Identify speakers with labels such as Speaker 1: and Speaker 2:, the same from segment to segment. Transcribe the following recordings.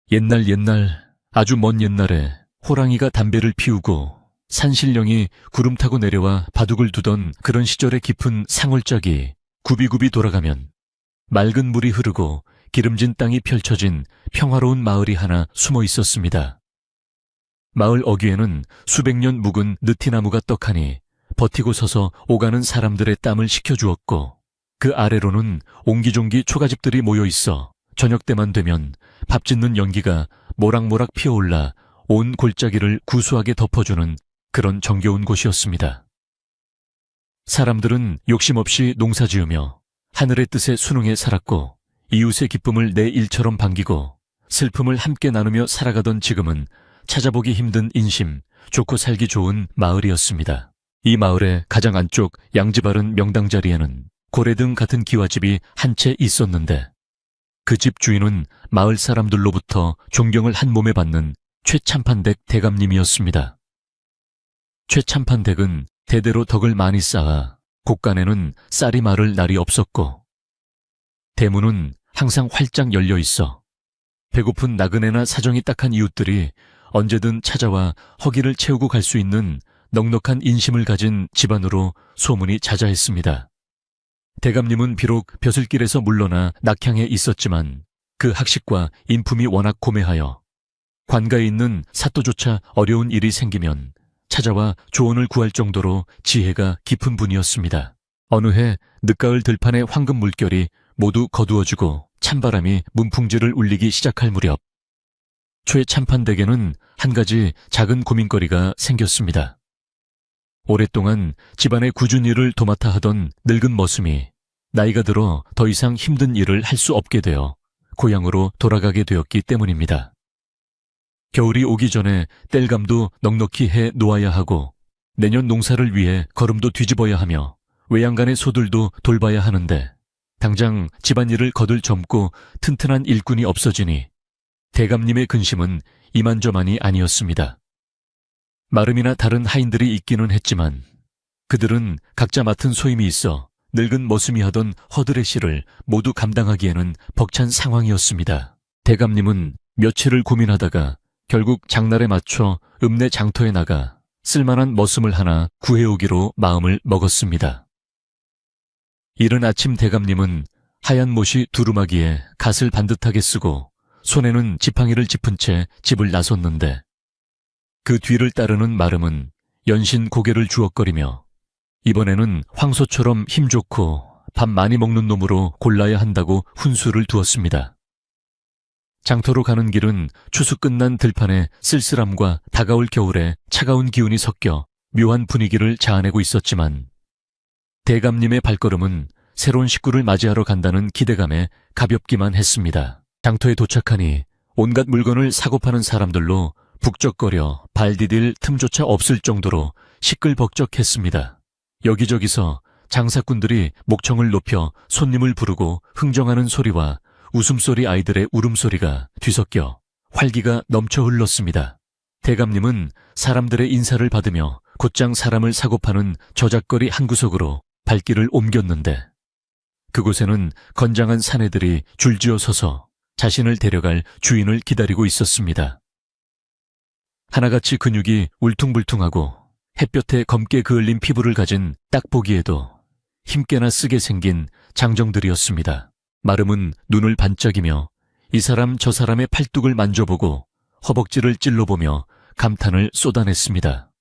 Speaker 1: 옛날 아주 먼 옛날에 호랑이가 담배를 피우고 산신령이 구름 타고 내려와 바둑을 두던 그런 시절의 깊은 상월짝이 굽이굽이 돌아가면 맑은 물이 흐르고 기름진 땅이 펼쳐진 평화로운 마을이 하나 숨어 있었습니다. 마을 어귀에는 수백 년 묵은 느티나무가 떡하니 버티고 서서 오가는 사람들의 땀을 식혀주었고, 그 아래로는 옹기종기 초가집들이 모여 있어 저녁 때만 되면 밥 짓는 연기가 모락모락 피어올라 온 골짜기를 구수하게 덮어주는 그런 정겨운 곳이었습니다. 사람들은 욕심없이 농사지으며 하늘의 뜻에 순응해 살았고, 이웃의 기쁨을 내 일처럼 반기고 슬픔을 함께 나누며 살아가던 지금은 찾아보기 힘든 인심, 좋고 살기 좋은 마을이었습니다. 이 마을의 가장 안쪽 양지바른 명당 자리에는 고래등 같은 기와집이 한 채 있었는데, 그 집 주인은 마을 사람들로부터 존경을 한 몸에 받는 최참판댁 대감님이었습니다. 최참판댁은 대대로 덕을 많이 쌓아 곳간에는 쌀이 마를 날이 없었고, 대문은 항상 활짝 열려 있어 배고픈 나그네나 사정이 딱한 이웃들이 언제든 찾아와 허기를 채우고 갈 수 있는 넉넉한 인심을 가진 집안으로 소문이 자자했습니다. 대감님은 비록 벼슬길에서 물러나 낙향에 있었지만 그 학식과 인품이 워낙 고매하여 관가에 있는 사또조차 어려운 일이 생기면 찾아와 조언을 구할 정도로 지혜가 깊은 분이었습니다. 어느 해 늦가을 들판의 황금 물결이 모두 거두어지고 찬바람이 문풍지를 울리기 시작할 무렵, 최참판댁에는 한 가지 작은 고민거리가 생겼습니다. 오랫동안 집안의 굳은 일을 도맡아 하던 늙은 머슴이 나이가 들어 더 이상 힘든 일을 할 수 없게 되어 고향으로 돌아가게 되었기 때문입니다. 겨울이 오기 전에 땔감도 넉넉히 해 놓아야 하고, 내년 농사를 위해 거름도 뒤집어야 하며 외양간의 소들도 돌봐야 하는데, 당장 집안일을 거둘 젊고 튼튼한 일꾼이 없어지니 대감님의 근심은 이만저만이 아니었습니다. 마름이나 다른 하인들이 있기는 했지만 그들은 각자 맡은 소임이 있어 늙은 머슴이 하던 허들의 시를 모두 감당하기에는 벅찬 상황이었습니다. 대감님은 며칠을 고민하다가 결국 장날에 맞춰 읍내 장터에 나가 쓸만한 머슴을 하나 구해오기로 마음을 먹었습니다. 이른 아침 대감님은 하얀 못이 두루마기에 갓을 반듯하게 쓰고 손에는 지팡이를 짚은 채 집을 나섰는데, 그 뒤를 따르는 마름은 연신 고개를 주걱거리며 이번에는 황소처럼 힘 좋고 밥 많이 먹는 놈으로 골라야 한다고 훈수를 두었습니다. 장터로 가는 길은 추수 끝난 들판의 쓸쓸함과 다가올 겨울에 차가운 기운이 섞여 묘한 분위기를 자아내고 있었지만, 대감님의 발걸음은 새로운 식구를 맞이하러 간다는 기대감에 가볍기만 했습니다. 장터에 도착하니 온갖 물건을 사고 파는 사람들로 북적거려 발 디딜 틈조차 없을 정도로 시끌벅적했습니다. 여기저기서 장사꾼들이 목청을 높여 손님을 부르고 흥정하는 소리와 웃음소리, 아이들의 울음소리가 뒤섞여 활기가 넘쳐 흘렀습니다. 대감님은 사람들의 인사를 받으며 곧장 사람을 사고 파는 저작거리 한 구석으로 발길을 옮겼는데, 그곳에는 건장한 사내들이 줄지어 서서 자신을 데려갈 주인을 기다리고 있었습니다. 하나같이 근육이 울퉁불퉁하고 햇볕에 검게 그을린 피부를 가진 딱 보기에도 힘께나 쓰게 생긴 장정들이었습니다. 마름은 눈을 반짝이며 이 사람 저 사람의 팔뚝을 만져보고 허벅지를 찔러보며 감탄을 쏟아냈습니다.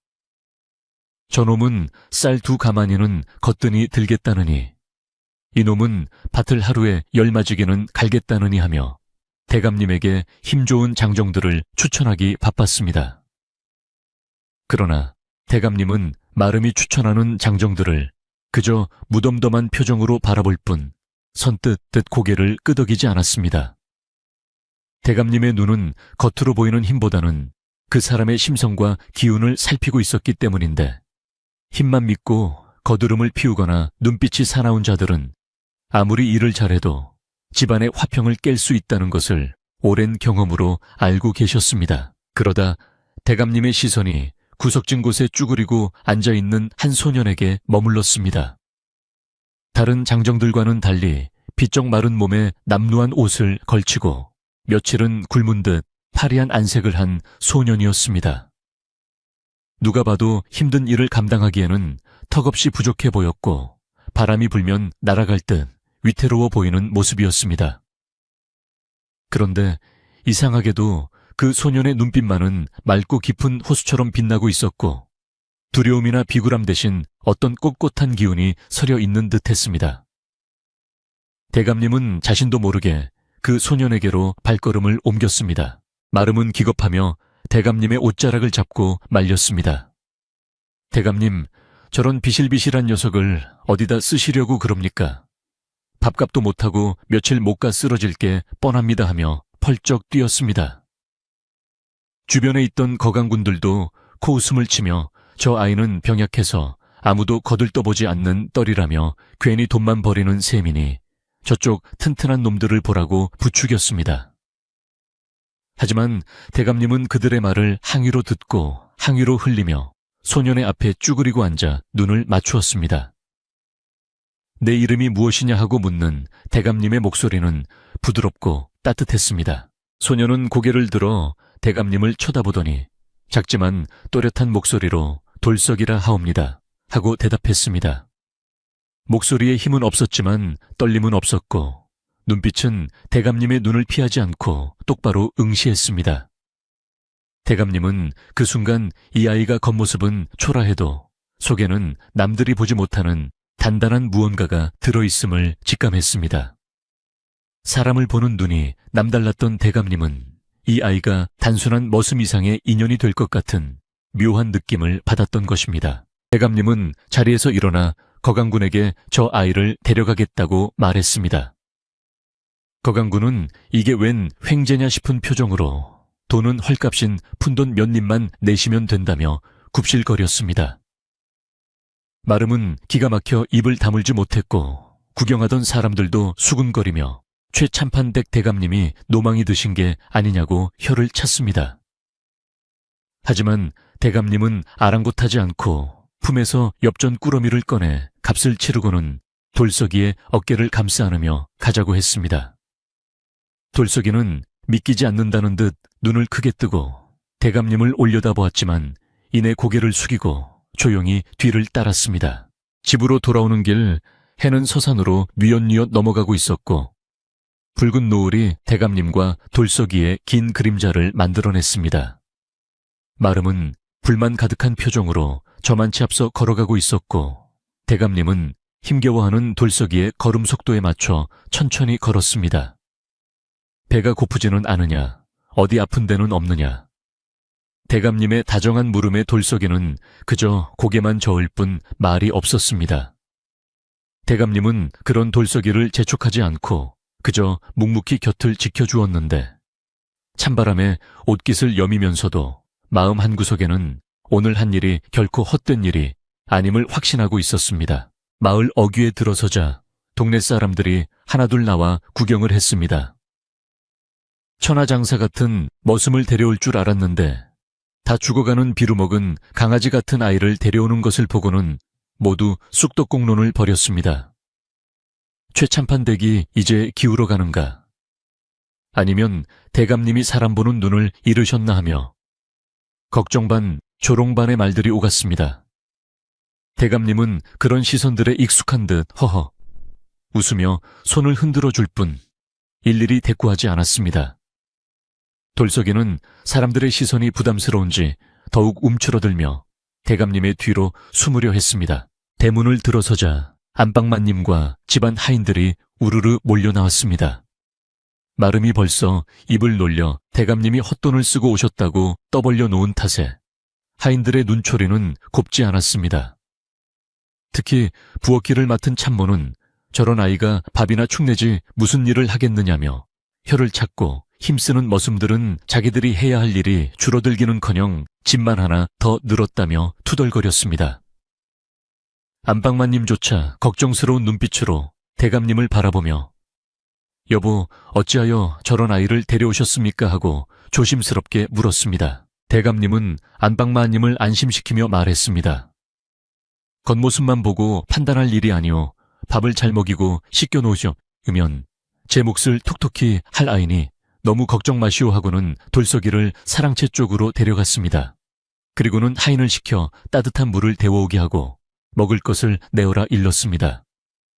Speaker 1: 저놈은 쌀 2가마니는 거뜬히 들겠다느니, 이놈은 밭을 하루에 10마지개는 갈겠다느니 하며 대감님에게 힘 좋은 장정들을 추천하기 바빴습니다. 그러나 대감님은 마름이 추천하는 장정들을 그저 무덤덤한 표정으로 바라볼 뿐 선뜻 고개를 끄덕이지 않았습니다. 대감님의 눈은 겉으로 보이는 힘보다는 그 사람의 심성과 기운을 살피고 있었기 때문인데, 힘만 믿고 거드름을 피우거나 눈빛이 사나운 자들은 아무리 일을 잘해도 집안의 화평을 깰 수 있다는 것을 오랜 경험으로 알고 계셨습니다. 그러다 대감님의 시선이 구석진 곳에 쭈그리고 앉아있는 한 소년에게 머물렀습니다. 다른 장정들과는 달리 비쩍 마른 몸에 남루한 옷을 걸치고 며칠은 굶은 듯 파리한 안색을 한 소년이었습니다. 누가 봐도 힘든 일을 감당하기에는 턱없이 부족해 보였고 바람이 불면 날아갈 듯 위태로워 보이는 모습이었습니다. 그런데 이상하게도 그 소년의 눈빛만은 맑고 깊은 호수처럼 빛나고 있었고 두려움이나 비굴함 대신 어떤 꼿꼿한 기운이 서려 있는 듯했습니다. 대감님은 자신도 모르게 그 소년에게로 발걸음을 옮겼습니다. 마름은 기겁하며 대감님의 옷자락을 잡고 말렸습니다. 대감님, 저런 비실비실한 녀석을 어디다 쓰시려고 그럽니까? 밥값도 못하고 며칠 못 가 쓰러질 게 뻔합니다 하며 펄쩍 뛰었습니다. 주변에 있던 거강군들도 코웃음을 치며 저 아이는 병약해서 아무도 거들떠보지 않는 떨이라며 괜히 돈만 버리는 셈이니 저쪽 튼튼한 놈들을 보라고 부추겼습니다. 하지만 대감님은 그들의 말을 항의로 듣고 항의로 흘리며 소년의 앞에 쭈그리고 앉아 눈을 맞추었습니다. 내 이름이 무엇이냐 하고 묻는 대감님의 목소리는 부드럽고 따뜻했습니다. 소년은 고개를 들어 대감님을 쳐다보더니 작지만 또렷한 목소리로 돌석이라 하옵니다 하고 대답했습니다. 목소리에 힘은 없었지만 떨림은 없었고 눈빛은 대감님의 눈을 피하지 않고 똑바로 응시했습니다. 대감님은 그 순간 이 아이가 겉모습은 초라해도 속에는 남들이 보지 못하는 단단한 무언가가 들어있음을 직감했습니다. 사람을 보는 눈이 남달랐던 대감님은 이 아이가 단순한 머슴 이상의 인연이 될 것 같은 묘한 느낌을 받았던 것입니다. 대감님은 자리에서 일어나 거강군에게 저 아이를 데려가겠다고 말했습니다. 거강군은 이게 웬 횡재냐 싶은 표정으로 돈은 헐값인 푼돈 몇 입만 내시면 된다며 굽실거렸습니다. 마름은 기가 막혀 입을 다물지 못했고 구경하던 사람들도 수군거리며 최참판댁 대감님이 노망이 드신 게 아니냐고 혀를 찼습니다. 하지만 대감님은 아랑곳하지 않고 품에서 엽전 꾸러미를 꺼내 값을 치르고는 돌석이의 어깨를 감싸 안으며 가자고 했습니다. 돌석이는 믿기지 않는다는 듯 눈을 크게 뜨고 대감님을 올려다보았지만 이내 고개를 숙이고 조용히 뒤를 따랐습니다. 집으로 돌아오는 길 해는 서산으로 뉘엿뉘엿 넘어가고 있었고 붉은 노을이 대감님과 돌석이의 긴 그림자를 만들어냈습니다. 마름은 불만 가득한 표정으로 저만치 앞서 걸어가고 있었고 대감님은 힘겨워하는 돌석이의 걸음 속도에 맞춰 천천히 걸었습니다. 배가 고프지는 않으냐, 어디 아픈 데는 없느냐. 대감님의 다정한 물음에 돌석이는 그저 고개만 저을 뿐 말이 없었습니다. 대감님은 그런 돌석이를 재촉하지 않고 그저 묵묵히 곁을 지켜주었는데 찬바람에 옷깃을 여미면서도 마음 한구석에는 오늘 한 일이 결코 헛된 일이 아님을 확신하고 있었습니다. 마을 어귀에 들어서자 동네 사람들이 하나둘 나와 구경을 했습니다. 천하장사 같은 머슴을 데려올 줄 알았는데 다 죽어가는 비루먹은 강아지 같은 아이를 데려오는 것을 보고는 모두 쑥덕공론을 벌였습니다. 최참판댁이 이제 기울어 가는가? 아니면 대감님이 사람 보는 눈을 잃으셨나 하며 걱정 반 조롱 반의 말들이 오갔습니다. 대감님은 그런 시선들에 익숙한 듯 허허 웃으며 손을 흔들어 줄 뿐 일일이 대꾸하지 않았습니다. 돌석이는 사람들의 시선이 부담스러운지 더욱 움츠러들며 대감님의 뒤로 숨으려 했습니다. 대문을 들어서자 안방마님과 집안 하인들이 우르르 몰려 나왔습니다. 마름이 벌써 입을 놀려 대감님이 헛돈을 쓰고 오셨다고 떠벌려 놓은 탓에 하인들의 눈초리는 곱지 않았습니다. 특히 부엌길을 맡은 참모는 저런 아이가 밥이나 축내지 무슨 일을 하겠느냐며 혀를 찾고 힘쓰는 머슴들은 자기들이 해야 할 일이 줄어들기는커녕 집만 하나 더 늘었다며 투덜거렸습니다. 안방마님조차 걱정스러운 눈빛으로 대감님을 바라보며 여보, 어찌하여 저런 아이를 데려오셨습니까? 하고 조심스럽게 물었습니다. 대감님은 안방마님을 안심시키며 말했습니다. 겉모습만 보고 판단할 일이 아니오. 밥을 잘 먹이고 씻겨 놓으면 제 몫을 톡톡히 할 아이니 너무 걱정 마시오 하고는 돌석이를 사랑채 쪽으로 데려갔습니다. 그리고는 하인을 시켜 따뜻한 물을 데워오게 하고 먹을 것을 내어라 일렀습니다.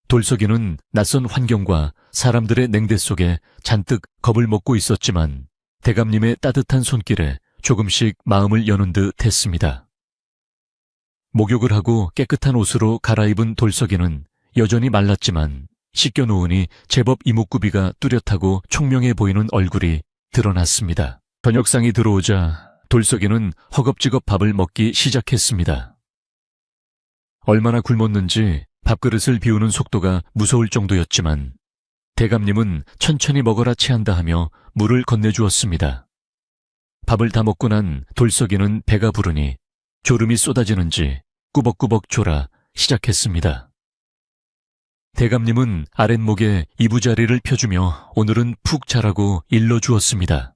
Speaker 1: 돌석이는 낯선 환경과 사람들의 냉대 속에 잔뜩 겁을 먹고 있었지만 대감님의 따뜻한 손길에 조금씩 마음을 여는 듯 했습니다. 목욕을 하고 깨끗한 옷으로 갈아입은 돌석이는 여전히 말랐지만 씻겨 놓으니 제법 이목구비가 뚜렷하고 총명해 보이는 얼굴이 드러났습니다. 저녁상이 들어오자 돌석이는 허겁지겁 밥을 먹기 시작했습니다. 얼마나 굶었는지 밥그릇을 비우는 속도가 무서울 정도였지만 대감님은 천천히 먹어라 체한다 하며 물을 건네주었습니다. 밥을 다 먹고 난 돌석이는 배가 부르니 졸음이 쏟아지는지 꾸벅꾸벅 졸아 시작했습니다. 대감님은 아랫목에 이부자리를 펴주며 오늘은 푹 자라고 일러주었습니다.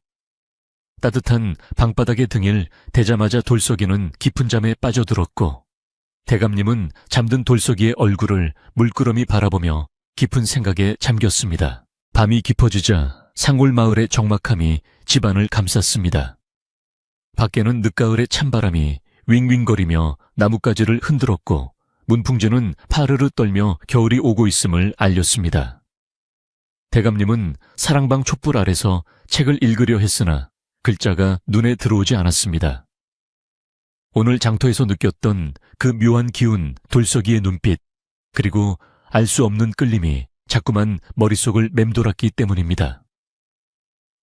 Speaker 1: 따뜻한 방바닥의 등을 대자마자 돌석이는 깊은 잠에 빠져들었고 대감님은 잠든 돌석이의 얼굴을 물끄러미 바라보며 깊은 생각에 잠겼습니다. 밤이 깊어지자 상골마을의 적막함이 집안을 감쌌습니다. 밖에는 늦가을의 찬바람이 윙윙거리며 나뭇가지를 흔들었고 문풍지는 파르르 떨며 겨울이 오고 있음을 알렸습니다. 대감님은 사랑방 촛불 아래서 책을 읽으려 했으나 글자가 눈에 들어오지 않았습니다. 오늘 장터에서 느꼈던 그 묘한 기운, 돌석이의 눈빛, 그리고 알 수 없는 끌림이 자꾸만 머릿속을 맴돌았기 때문입니다.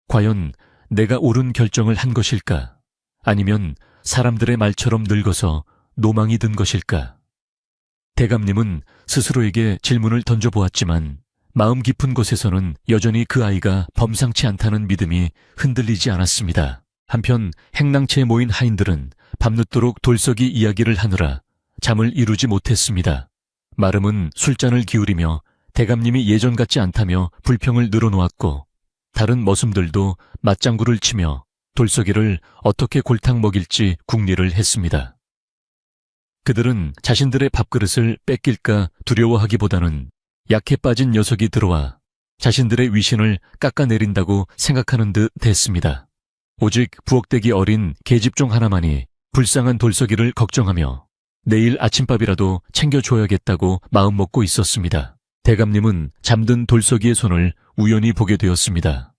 Speaker 1: 과연 내가 옳은 결정을 한 것일까? 아니면 사람들의 말처럼 늙어서 노망이 든 것일까? 대감님은 스스로에게 질문을 던져보았지만 마음 깊은 곳에서는 여전히 그 아이가 범상치 않다는 믿음이 흔들리지 않았습니다. 한편 행랑채에 모인 하인들은 밤늦도록 돌석이 이야기를 하느라 잠을 이루지 못했습니다. 마름은 술잔을 기울이며 대감님이 예전 같지 않다며 불평을 늘어놓았고 다른 머슴들도 맞장구를 치며 돌석이를 어떻게 골탕 먹일지 궁리를 했습니다. 그들은 자신들의 밥그릇을 뺏길까 두려워하기보다는 약해 빠진 녀석이 들어와 자신들의 위신을 깎아내린다고 생각하는 듯 했습니다. 오직 부엌대기 어린 계집종 하나만이 불쌍한 돌석이를 걱정하며 내일 아침밥이라도 챙겨줘야겠다고 마음먹고 있었습니다. 대감님은 잠든 돌석이의 손을 우연히 보게 되었습니다.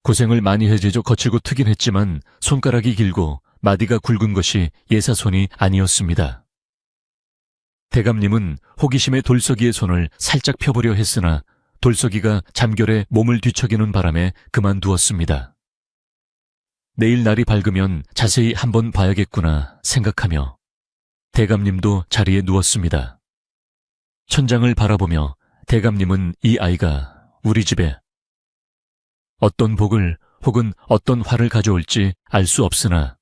Speaker 1: 고생을 많이 해제죠. 거칠고 트긴 했지만 손가락이 길고 마디가 굵은 것이 예사손이 아니었습니다. 대감님은 호기심에 돌석이의 손을 살짝 펴보려 했으나 돌석이가 잠결에 몸을 뒤척이는 바람에 그만두었습니다. 내일 날이 밝으면 자세히 한번 봐야겠구나 생각하며 대감님도 자리에 누웠습니다. 천장을 바라보며 대감님은 이 아이가 우리 집에 어떤 복을 혹은 어떤 화를 가져올지 알 수 없으나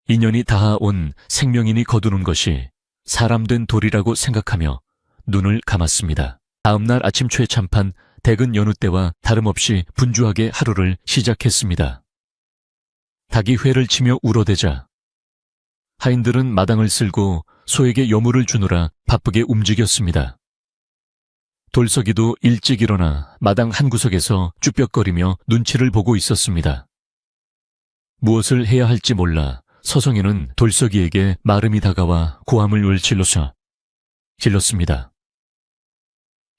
Speaker 1: 인연이 닿아온 생명인이 거두는 것이 사람된 도리라고 생각하며 눈을 감았습니다. 다음날 아침 최참판 대근 여느 때와 다름없이 분주하게 하루를 시작했습니다. 닭이 회를 치며 울어대자 하인들은 마당을 쓸고 소에게 여물을 주느라 바쁘게 움직였습니다. 돌석이도 일찍 일어나 마당 한 구석에서 쭈뼛거리며 눈치를 보고 있었습니다. 무엇을 해야 할지 몰라 서성이는 돌석이에게 마름이 다가와 고함을 질렀습니다.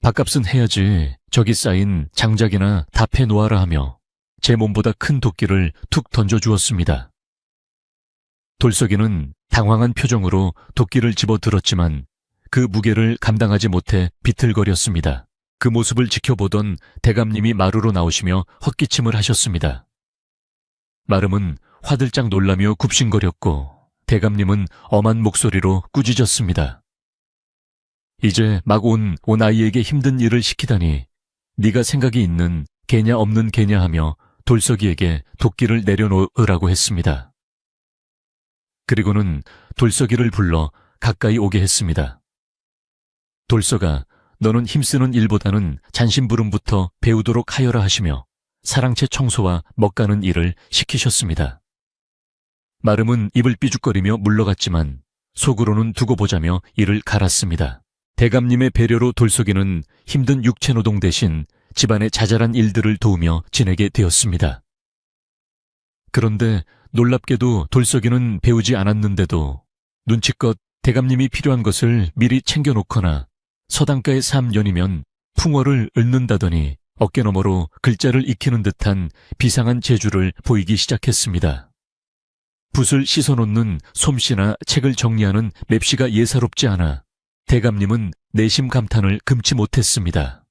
Speaker 1: 밥값은 해야지. 저기 쌓인 장작이나 다 패놓아라 하며 제 몸보다 큰 도끼를 툭 던져주었습니다. 돌석이는 당황한 표정으로 도끼를 집어들었지만 그 무게를 감당하지 못해 비틀거렸습니다. 그 모습을 지켜보던 대감님이 마루로 나오시며 헛기침을 하셨습니다. 마름은 화들짝 놀라며 굽신거렸고 대감님은 엄한 목소리로 꾸짖었습니다. 이제 막 온 아이에게 힘든 일을 시키다니 네가 생각이 있는 개냐 없는 개냐 하며 돌석이에게 도끼를 내려놓으라고 했습니다. 그리고는 돌석이를 불러 가까이 오게 했습니다. 돌석아, 너는 힘쓰는 일보다는 잔심부름부터 배우도록 하여라 하시며 사랑채 청소와 먹가는 일을 시키셨습니다. 마름은 입을 삐죽거리며 물러갔지만 속으로는 두고 보자며 이를 갈았습니다. 대감님의 배려로 돌석이는 힘든 육체노동 대신 집안의 자잘한 일들을 도우며 지내게 되었습니다. 그런데 놀랍게도 돌석이는 배우지 않았는데도 눈치껏 대감님이 필요한 것을 미리 챙겨놓거나 서당가의 3년이면 풍어를 읊는다더니 어깨너머로 글자를 익히는 듯한 비상한 재주를 보이기 시작했습니다. 붓을 씻어놓는 솜씨나 책을 정리하는 맵시가 예사롭지 않아 대감님은 내심 감탄을 금치 못했습니다.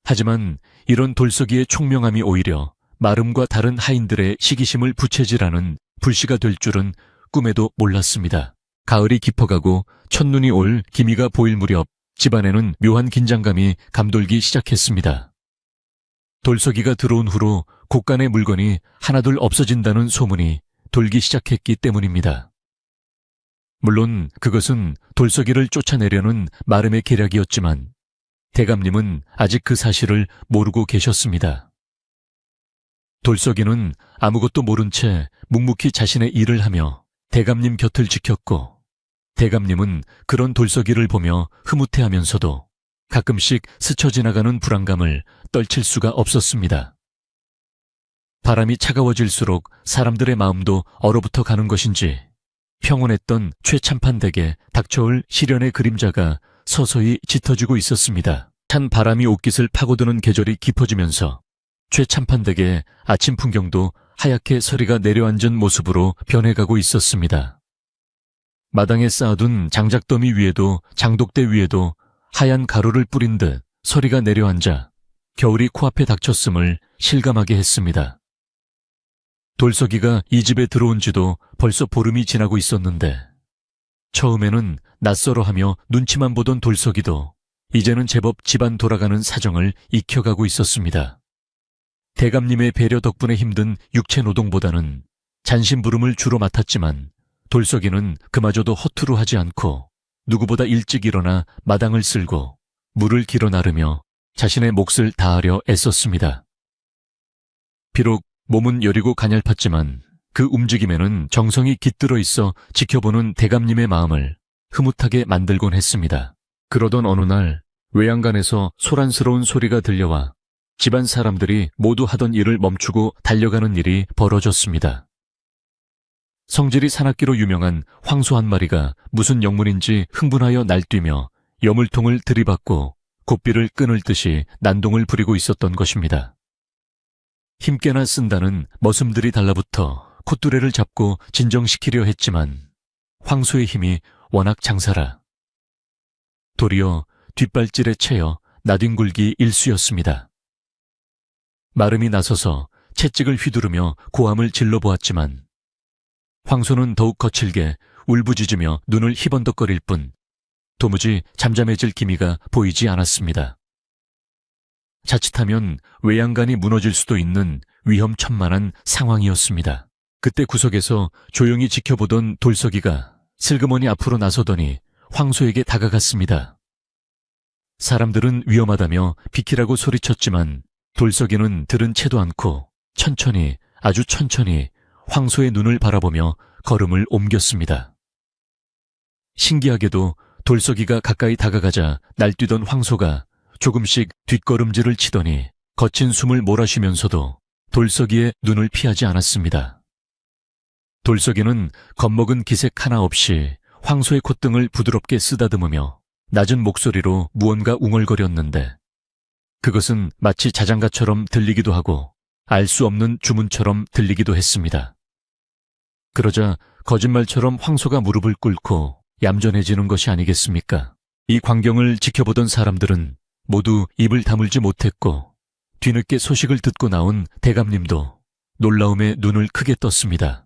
Speaker 1: 하지만 이런 돌석이의 총명함이 오히려 마름과 다른 하인들의 시기심을 부채질하는 불씨가 될 줄은 꿈에도 몰랐습니다. 가을이 깊어가고 첫눈이 올 기미가 보일 무렵 집안에는 묘한 긴장감이 감돌기 시작했습니다. 돌석이가 들어온 후로 곳간의 물건이 하나둘 없어진다는 소문이 돌기 시작했기 때문입니다. 물론 그것은 돌석이를 쫓아내려는 마름의 계략이었지만 대감님은 아직 그 사실을 모르고 계셨습니다. 돌석이는 아무것도 모른 채 묵묵히 자신의 일을 하며 대감님 곁을 지켰고 대감님은 그런 돌석이를 보며 흐뭇해하면서도 가끔씩 스쳐 지나가는 불안감을 떨칠 수가 없었습니다. 바람이 차가워질수록 사람들의 마음도 얼어붙어 가는 것인지 평온했던 최참판댁에 닥쳐올 시련의 그림자가 서서히 짙어지고 있었습니다. 찬 바람이 옷깃을 파고드는 계절이 깊어지면서 최참판댁의 아침 풍경도 하얗게 서리가 내려앉은 모습으로 변해가고 있었습니다. 마당에 쌓아둔 장작더미 위에도 장독대 위에도 하얀 가루를 뿌린 듯 서리가 내려앉아 겨울이 코앞에 닥쳤음을 실감하게 했습니다. 돌석이가 이 집에 들어온 지도 벌써 보름이 지나고 있었는데 처음에는 낯설어하며 눈치만 보던 돌석이도 이제는 제법 집안 돌아가는 사정을 익혀가고 있었습니다. 대감님의 배려 덕분에 힘든 육체 노동보다는 잔심부름을 주로 맡았지만 돌석이는 그마저도 허투루 하지 않고 누구보다 일찍 일어나 마당을 쓸고 물을 길어 나르며 자신의 몫을 다하려 애썼습니다. 비록 몸은 여리고 가냘팠지만 그 움직임에는 정성이 깃들어 있어 지켜보는 대감님의 마음을 흐뭇하게 만들곤 했습니다. 그러던 어느 날 외양간에서 소란스러운 소리가 들려와 집안 사람들이 모두 하던 일을 멈추고 달려가는 일이 벌어졌습니다. 성질이 사납기로 유명한 황소 한 마리가 무슨 영문인지 흥분하여 날뛰며 여물통을 들이받고 고삐를 끊을 듯이 난동을 부리고 있었던 것입니다. 힘께나 쓴다는 머슴들이 달라붙어 콧두레를 잡고 진정시키려 했지만 황소의 힘이 워낙 장사라 도리어 뒷발질에 채여 나뒹굴기 일쑤였습니다. 마름이 나서서 채찍을 휘두르며 고함을 질러보았지만 황소는 더욱 거칠게 울부짖으며 눈을 희번덕거릴 뿐 도무지 잠잠해질 기미가 보이지 않았습니다. 자칫하면 외양간이 무너질 수도 있는 위험천만한 상황이었습니다. 그때 구석에서 조용히 지켜보던 돌석이가 슬그머니 앞으로 나서더니 황소에게 다가갔습니다. 사람들은 위험하다며 비키라고 소리쳤지만 돌석이는 들은 채도 않고 천천히 아주 천천히 황소의 눈을 바라보며 걸음을 옮겼습니다. 신기하게도 돌석이가 가까이 다가가자 날뛰던 황소가 조금씩 뒷걸음질을 치더니 거친 숨을 몰아쉬면서도 돌석이의 눈을 피하지 않았습니다. 돌석이는 겁먹은 기색 하나 없이 황소의 콧등을 부드럽게 쓰다듬으며 낮은 목소리로 무언가 웅얼거렸는데 그것은 마치 자장가처럼 들리기도 하고 알 수 없는 주문처럼 들리기도 했습니다. 그러자 거짓말처럼 황소가 무릎을 꿇고 얌전해지는 것이 아니겠습니까? 이 광경을 지켜보던 사람들은 모두 입을 다물지 못했고 뒤늦게 소식을 듣고 나온 대감님도 놀라움에 눈을 크게 떴습니다.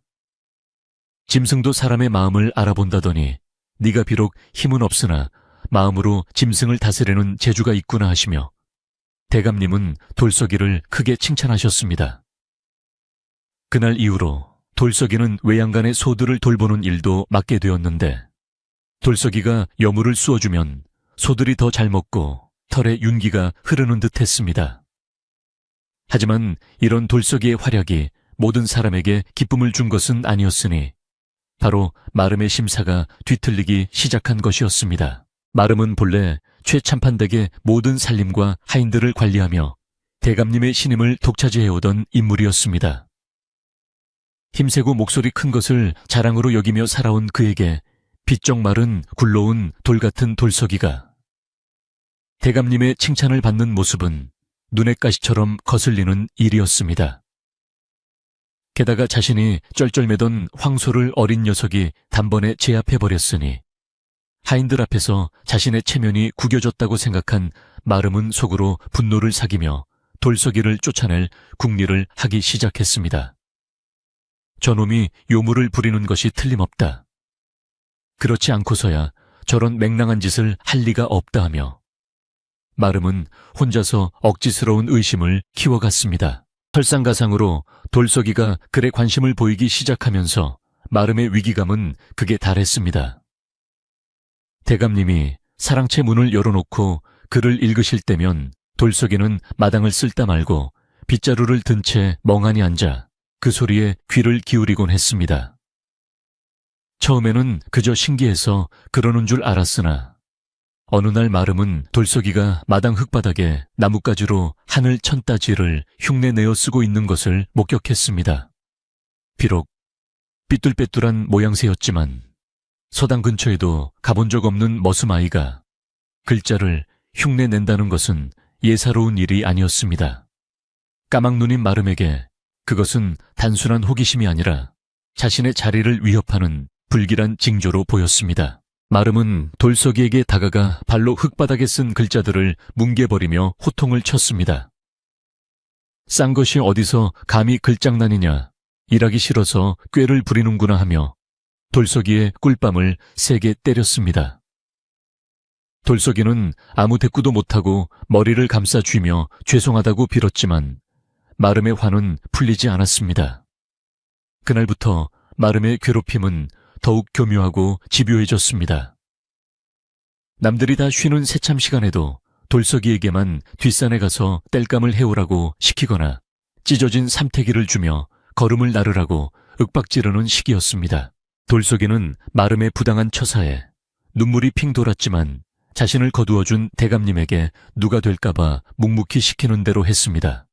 Speaker 1: 짐승도 사람의 마음을 알아본다더니 네가 비록 힘은 없으나 마음으로 짐승을 다스리는 재주가 있구나 하시며 대감님은 돌석이를 크게 칭찬하셨습니다. 그날 이후로 돌석이는 외양간의 소들을 돌보는 일도 맡게 되었는데 돌석이가 여물을 쑤어주면 소들이 더 잘 먹고 털에 윤기가 흐르는 듯 했습니다. 하지만 이런 돌석이의 활약이 모든 사람에게 기쁨을 준 것은 아니었으니 바로 마름의 심사가 뒤틀리기 시작한 것이었습니다. 마름은 본래 최참판댁의 모든 살림과 하인들을 관리하며 대감님의 신임을 독차지해오던 인물이었습니다. 힘세고 목소리 큰 것을 자랑으로 여기며 살아온 그에게 비쩍 마른 굴러온 돌같은 돌석이가 대감님의 칭찬을 받는 모습은 눈의 가시처럼 거슬리는 일이었습니다. 게다가 자신이 쩔쩔매던 황소를 어린 녀석이 단번에 제압해버렸으니 하인들 앞에서 자신의 체면이 구겨졌다고 생각한 마름은 속으로 분노를 사기며 돌석이를 쫓아낼 궁리를 하기 시작했습니다. 저놈이 요물을 부리는 것이 틀림없다. 그렇지 않고서야 저런 맹랑한 짓을 할 리가 없다 하며 마름은 혼자서 억지스러운 의심을 키워갔습니다. 설상가상으로 돌석이가 그에 관심을 보이기 시작하면서 마름의 위기감은 극에 달했습니다. 대감님이 사랑채 문을 열어놓고 글을 읽으실 때면 돌석이는 마당을 쓸다 말고 빗자루를 든 채 멍하니 앉아 그 소리에 귀를 기울이곤 했습니다. 처음에는 그저 신기해서 그러는 줄 알았으나 어느 날 마름은 돌석이가 마당 흙바닥에 나뭇가지로 하늘 천따지를 흉내내어 쓰고 있는 것을 목격했습니다. 비록 삐뚤빼뚤한 모양새였지만 서당 근처에도 가본 적 없는 머슴아이가 글자를 흉내낸다는 것은 예사로운 일이 아니었습니다. 까막눈인 마름에게 그것은 단순한 호기심이 아니라 자신의 자리를 위협하는 불길한 징조로 보였습니다. 마름은 돌석이에게 다가가 발로 흙바닥에 쓴 글자들을 뭉개버리며 호통을 쳤습니다. 싼 것이 어디서 감히 글장난이냐, 일하기 싫어서 꾀를 부리는구나 하며 돌석이의 꿀밤을 세게 때렸습니다. 돌석이는 아무 대꾸도 못하고 머리를 감싸 쥐며 죄송하다고 빌었지만 마름의 화는 풀리지 않았습니다. 그날부터 마름의 괴롭힘은 더욱 교묘하고 집요해졌습니다. 남들이 다 쉬는 새참 시간에도 돌석이에게만 뒷산에 가서 땔감을 해오라고 시키거나 찢어진 삼태기를 주며 걸음을 나르라고 윽박지르는 시기였습니다. 돌석이는 마름의 부당한 처사에 눈물이 핑 돌았지만 자신을 거두어준 대감님에게 누가 될까봐 묵묵히 시키는 대로 했습니다.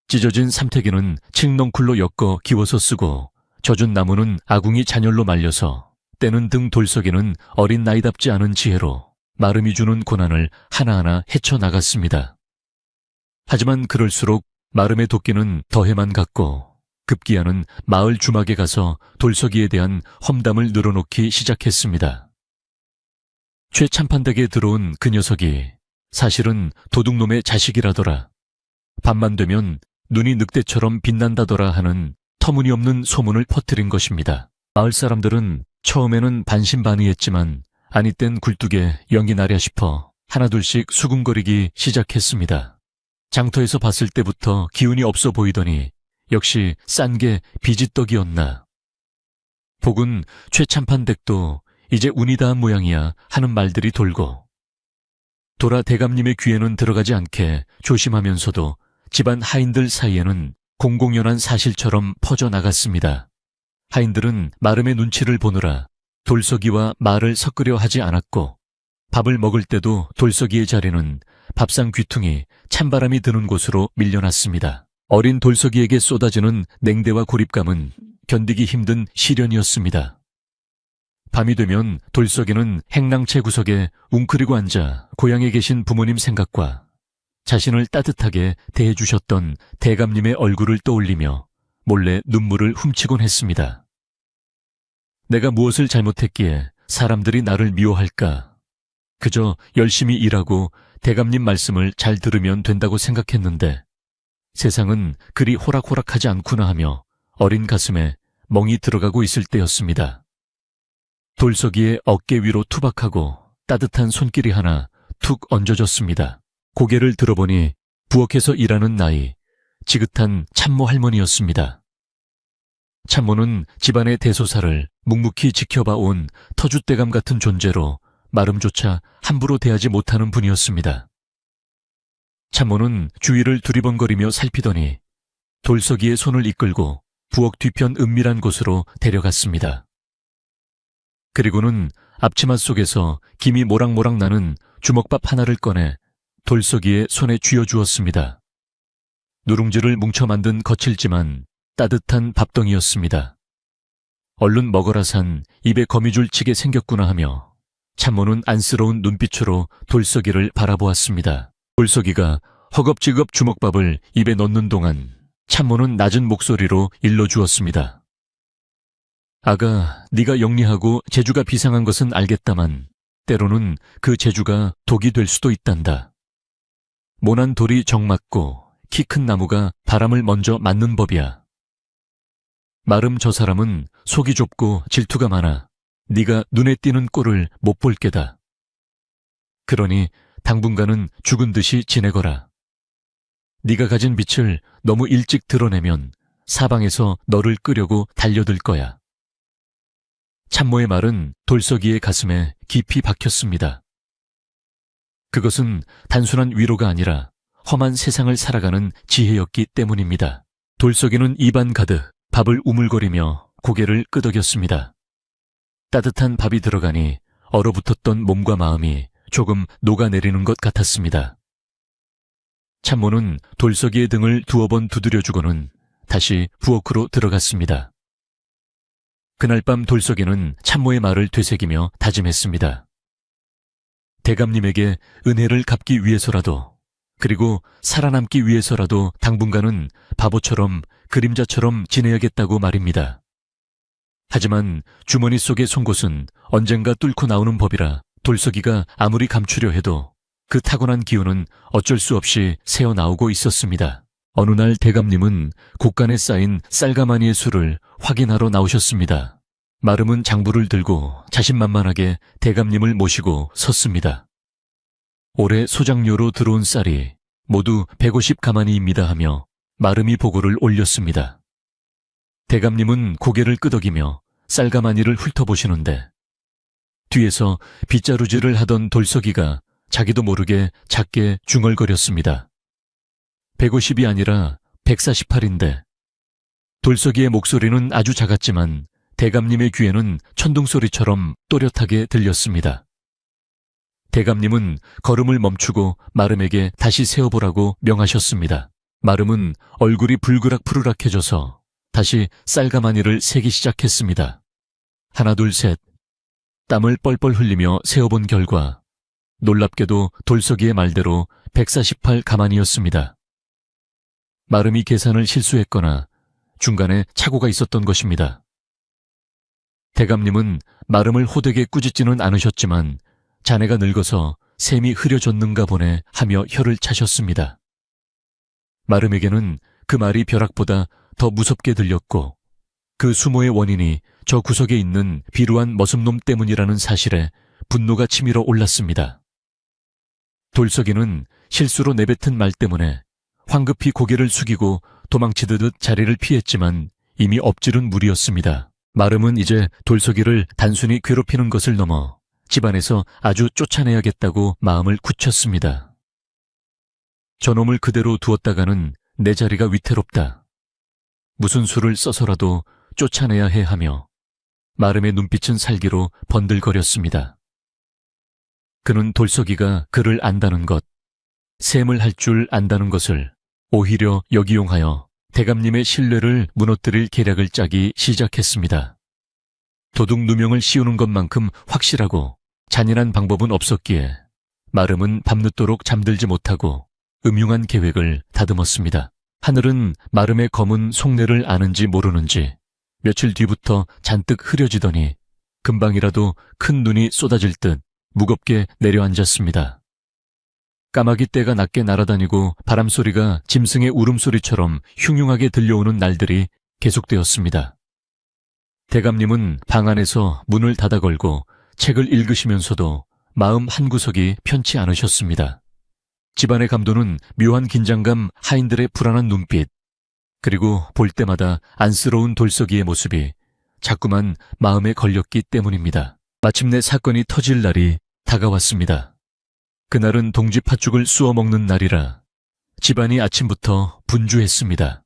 Speaker 1: 찢어진 삼태기는 칡넝쿨로 엮어 기워서 쓰고 젖은 나무는 아궁이 잔열로 말려서 때는 등 돌석이는 어린 나이답지 않은 지혜로 마름이 주는 고난을 하나하나 헤쳐나갔습니다. 하지만 그럴수록 마름의 도끼는 더해만 갔고 급기야는 마을 주막에 가서 돌석이에 대한 험담을 늘어놓기 시작했습니다. 최참판댁에 들어온 그 녀석이 사실은 도둑놈의 자식이라더라. 밤만 되면 눈이 늑대처럼 빛난다더라 하는 터무니없는 소문을 퍼뜨린 것입니다. 마을 사람들은 처음에는 반신반의했지만 아니 땐 굴뚝에 영이 나랴 싶어 하나둘씩 수군거리기 시작했습니다. 장터에서 봤을 때부터 기운이 없어 보이더니 역시 싼 게 비지떡이었나. 복은 최참판댁도 이제 운이 다한 모양이야 하는 말들이 돌고 돌아 대감님의 귀에는 들어가지 않게 조심하면서도 집안 하인들 사이에는 공공연한 사실처럼 퍼져나갔습니다. 하인들은 마름의 눈치를 보느라 돌석이와 말을 섞으려 하지 않았고 밥을 먹을 때도 돌석이의 자리는 밥상 귀퉁이 찬바람이 드는 곳으로 밀려났습니다. 어린 돌석이에게 쏟아지는 냉대와 고립감은 견디기 힘든 시련이었습니다. 밤이 되면 돌석이는 행랑채 구석에 웅크리고 앉아 고향에 계신 부모님 생각과 자신을 따뜻하게 대해주셨던 대감님의 얼굴을 떠올리며 몰래 눈물을 훔치곤 했습니다. 내가 무엇을 잘못했기에 사람들이 나를 미워할까? 그저 열심히 일하고 대감님 말씀을 잘 들으면 된다고 생각했는데 세상은 그리 호락호락하지 않구나 하며 어린 가슴에 멍이 들어가고 있을 때였습니다. 돌석이의 어깨 위로 투박하고 따뜻한 손길이 하나 툭 얹어졌습니다. 고개를 들어보니 부엌에서 일하는 나이, 지긋한 참모 할머니였습니다. 참모는 집안의 대소사를 묵묵히 지켜봐온 터줏대감 같은 존재로 마름조차 함부로 대하지 못하는 분이었습니다. 참모는 주위를 두리번거리며 살피더니 돌석이의 손을 이끌고 부엌 뒤편 은밀한 곳으로 데려갔습니다. 그리고는 앞치마 속에서 김이 모락모락 나는 주먹밥 하나를 꺼내 돌석이의 손에 쥐어주었습니다. 누룽지를 뭉쳐 만든 거칠지만 따뜻한 밥덩이였습니다. 얼른 먹어라 산 입에 거미줄 치게 생겼구나 하며 참모는 안쓰러운 눈빛으로 돌석이를 바라보았습니다. 돌석이가 허겁지겁 주먹밥을 입에 넣는 동안 참모는 낮은 목소리로 일러주었습니다. 아가, 네가 영리하고 재주가 비상한 것은 알겠다만 때로는 그 재주가 독이 될 수도 있단다. 모난 돌이 정 맞고 키 큰 나무가 바람을 먼저 맞는 법이야. 마름 저 사람은 속이 좁고 질투가 많아 네가 눈에 띄는 꼴을 못 볼 게다. 그러니 당분간은 죽은 듯이 지내거라. 네가 가진 빛을 너무 일찍 드러내면 사방에서 너를 끄려고 달려들 거야. 참모의 말은 돌석이의 가슴에 깊이 박혔습니다. 그것은 단순한 위로가 아니라 험한 세상을 살아가는 지혜였기 때문입니다. 돌석이는 입안 가득 밥을 우물거리며 고개를 끄덕였습니다. 따뜻한 밥이 들어가니 얼어붙었던 몸과 마음이 조금 녹아내리는 것 같았습니다. 참모는 돌석이의 등을 두어 번 두드려주고는 다시 부엌으로 들어갔습니다. 그날 밤 돌석이는 참모의 말을 되새기며 다짐했습니다. 대감님에게 은혜를 갚기 위해서라도, 그리고 살아남기 위해서라도 당분간은 바보처럼 그림자처럼 지내야겠다고 말입니다. 하지만 주머니 속의 송곳은 언젠가 뚫고 나오는 법이라 돌석이가 아무리 감추려 해도 그 타고난 기운은 어쩔 수 없이 새어나오고 있었습니다. 어느 날 대감님은 곳간에 쌓인 쌀가마니의 술을 확인하러 나오셨습니다. 마름은 장부를 들고 자신만만하게 대감님을 모시고 섰습니다. 올해 소장료로 들어온 쌀이 모두 150가마니입니다 하며 마름이 보고를 올렸습니다. 대감님은 고개를 끄덕이며 쌀가마니를 훑어보시는데 뒤에서 빗자루질을 하던 돌석이가 자기도 모르게 작게 중얼거렸습니다. 150이 아니라 148인데. 돌석이의 목소리는 아주 작았지만 대감님의 귀에는 천둥소리처럼 또렷하게 들렸습니다. 대감님은 걸음을 멈추고 마름에게 다시 세어보라고 명하셨습니다. 마름은 얼굴이 불그락푸르락해져서 다시 쌀가마니를 세기 시작했습니다. 하나 둘 셋. 땀을 뻘뻘 흘리며 세어본 결과 놀랍게도 돌석이의 말대로 148가마니였습니다. 마름이 계산을 실수했거나 중간에 착오가 있었던 것입니다. 대감님은 마름을 호되게 꾸짖지는 않으셨지만 자네가 늙어서 셈이 흐려졌는가 보네 하며 혀를 차셨습니다. 마름에게는 그 말이 벼락보다 더 무섭게 들렸고 그 수모의 원인이 저 구석에 있는 비루한 머슴놈 때문이라는 사실에 분노가 치밀어 올랐습니다. 돌석이는 실수로 내뱉은 말 때문에 황급히 고개를 숙이고 도망치듯 자리를 피했지만 이미 엎질은 물이었습니다. 마름은 이제 돌석이를 단순히 괴롭히는 것을 넘어 집안에서 아주 쫓아내야겠다고 마음을 굳혔습니다. 저놈을 그대로 두었다가는 내 자리가 위태롭다. 무슨 수를 써서라도 쫓아내야 해 하며 마름의 눈빛은 살기로 번들거렸습니다. 그는 돌석이가 그를 안다는 것, 셈을 할 줄 안다는 것을 오히려 역이용하여 대감님의 신뢰를 무너뜨릴 계략을 짜기 시작했습니다. 도둑 누명을 씌우는 것만큼 확실하고 잔인한 방법은 없었기에 마름은 밤늦도록 잠들지 못하고 음흉한 계획을 다듬었습니다. 하늘은 마름의 검은 속내를 아는지 모르는지 며칠 뒤부터 잔뜩 흐려지더니 금방이라도 큰 눈이 쏟아질 듯 무겁게 내려앉았습니다. 까마귀 떼가 낮게 날아다니고 바람소리가 짐승의 울음소리처럼 흉흉하게 들려오는 날들이 계속되었습니다. 대감님은 방 안에서 문을 닫아 걸고 책을 읽으시면서도 마음 한구석이 편치 않으셨습니다. 집안의 감도는 묘한 긴장감, 하인들의 불안한 눈빛, 그리고 볼 때마다 안쓰러운 돌석이의 모습이 자꾸만 마음에 걸렸기 때문입니다. 마침내 사건이 터질 날이 다가왔습니다. 그날은 동지 팥죽을 쑤어 먹는 날이라 집안이 아침부터 분주했습니다.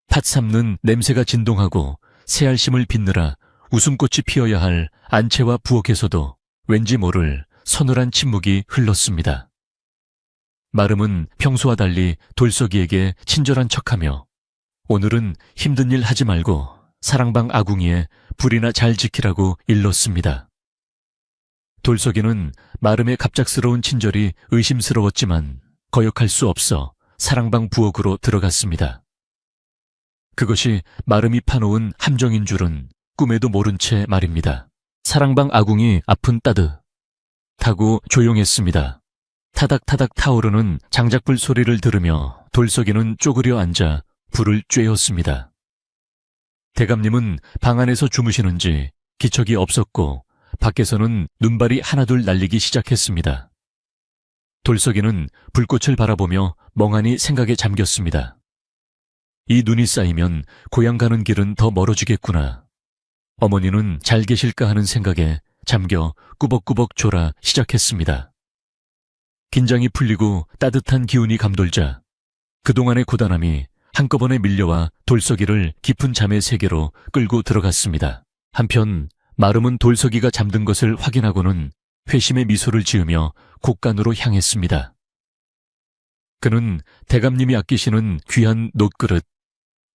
Speaker 1: 팥 삶는 냄새가 진동하고 새알심을 빚느라 웃음꽃이 피어야 할 안채와 부엌에서도 왠지 모를 서늘한 침묵이 흘렀습니다. 마름은 평소와 달리 돌석이에게 친절한 척하며 오늘은 힘든 일 하지 말고 사랑방 아궁이에 불이나 잘 지키라고 일렀습니다. 돌석이는 마름의 갑작스러운 친절이 의심스러웠지만 거역할 수 없어 사랑방 부엌으로 들어갔습니다. 그것이 마름이 파놓은 함정인 줄은 꿈에도 모른 채 말입니다. 사랑방 아궁이 앞은 따뜻하고 조용했습니다. 타닥타닥 타오르는 장작불 소리를 들으며 돌석이는 쪼그려 앉아 불을 쬐었습니다. 대감님은 방 안에서 주무시는지 기척이 없었고 밖에서는 눈발이 하나둘 날리기 시작했습니다. 돌석이는 불꽃을 바라보며 멍하니 생각에 잠겼습니다. 이 눈이 쌓이면 고향 가는 길은 더 멀어지겠구나. 어머니는 잘 계실까 하는 생각에 잠겨 꾸벅꾸벅 졸아 시작했습니다. 긴장이 풀리고 따뜻한 기운이 감돌자 그동안의 고단함이 한꺼번에 밀려와 돌석이를 깊은 잠의 세계로 끌고 들어갔습니다. 한편 마름은 돌석이가 잠든 것을 확인하고는 회심의 미소를 지으며 곡간으로 향했습니다. 그는 대감님이 아끼시는 귀한 놋그릇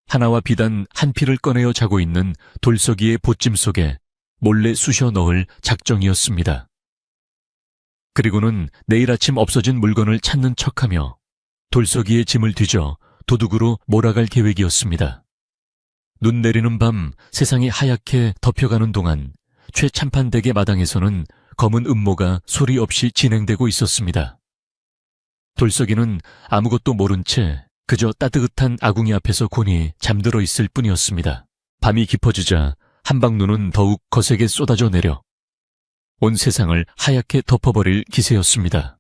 Speaker 1: 하나와 비단 한 피를 꺼내어 자고 있는 돌석이의 보찜 속에 몰래 쑤셔 넣을 작정이었습니다. 그리고는 내일 아침 없어진 물건을 찾는 척하며 돌석이의 짐을 뒤져 도둑으로 몰아갈 계획이었습니다. 눈 내리는 밤 세상이 하얗게 덮여가는 동안 최참판댁의 마당에서는 검은 음모가 소리 없이 진행되고 있었습니다. 돌석이는 아무것도 모른 채 그저 따뜻한 아궁이 앞에서 곤히 잠들어 있을 뿐이었습니다. 밤이 깊어지자 한방눈은 더욱 거세게 쏟아져 내려 온 세상을 하얗게 덮어버릴 기세였습니다.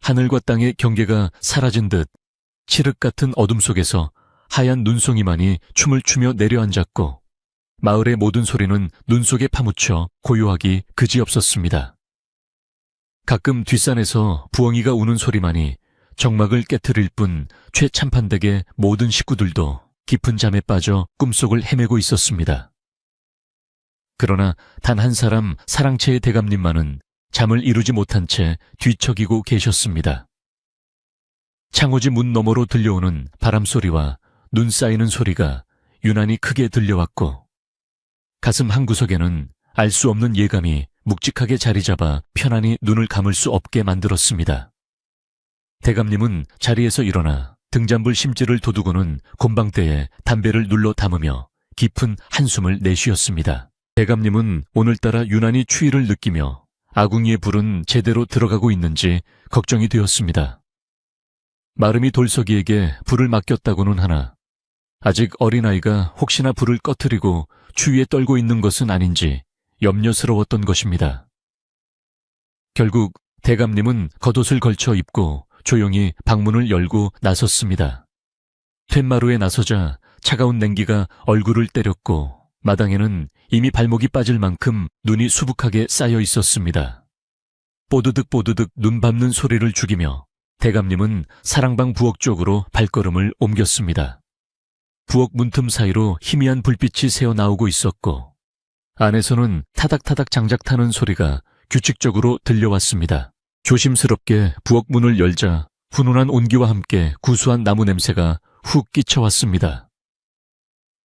Speaker 1: 하늘과 땅의 경계가 사라진 듯 칠흑 같은 어둠 속에서 하얀 눈송이만이 춤을 추며 내려앉았고 마을의 모든 소리는 눈 속에 파묻혀 고요하기 그지없었습니다. 가끔 뒷산에서 부엉이가 우는 소리만이 정막을 깨트릴 뿐 최참판댁의 모든 식구들도 깊은 잠에 빠져 꿈속을 헤매고 있었습니다. 그러나 단 한 사람 사랑채의 대감님만은 잠을 이루지 못한 채 뒤척이고 계셨습니다. 창호지 문 너머로 들려오는 바람소리와 눈 쌓이는 소리가 유난히 크게 들려왔고 가슴 한구석에는 알 수 없는 예감이 묵직하게 자리 잡아 편안히 눈을 감을 수 없게 만들었습니다. 대감님은 자리에서 일어나 등잔불 심지를 도두고는 곤방대에 담배를 눌러 담으며 깊은 한숨을 내쉬었습니다. 대감님은 오늘따라 유난히 추위를 느끼며 아궁이의 불은 제대로 들어가고 있는지 걱정이 되었습니다. 마름이 돌석이에게 불을 맡겼다고는 하나 아직 어린아이가 혹시나 불을 꺼트리고 추위에 떨고 있는 것은 아닌지 염려스러웠던 것입니다. 결국 대감님은 겉옷을 걸쳐 입고 조용히 방문을 열고 나섰습니다. 툇마루에 나서자 차가운 냉기가 얼굴을 때렸고 마당에는 이미 발목이 빠질 만큼 눈이 수북하게 쌓여 있었습니다. 뽀드득 뽀드득 눈 밟는 소리를 죽이며 대감님은 사랑방 부엌 쪽으로 발걸음을 옮겼습니다. 부엌 문틈 사이로 희미한 불빛이 새어나오고 있었고 안에서는 타닥타닥 장작 타는 소리가 규칙적으로 들려왔습니다. 조심스럽게 부엌 문을 열자 훈훈한 온기와 함께 구수한 나무 냄새가 훅 끼쳐왔습니다.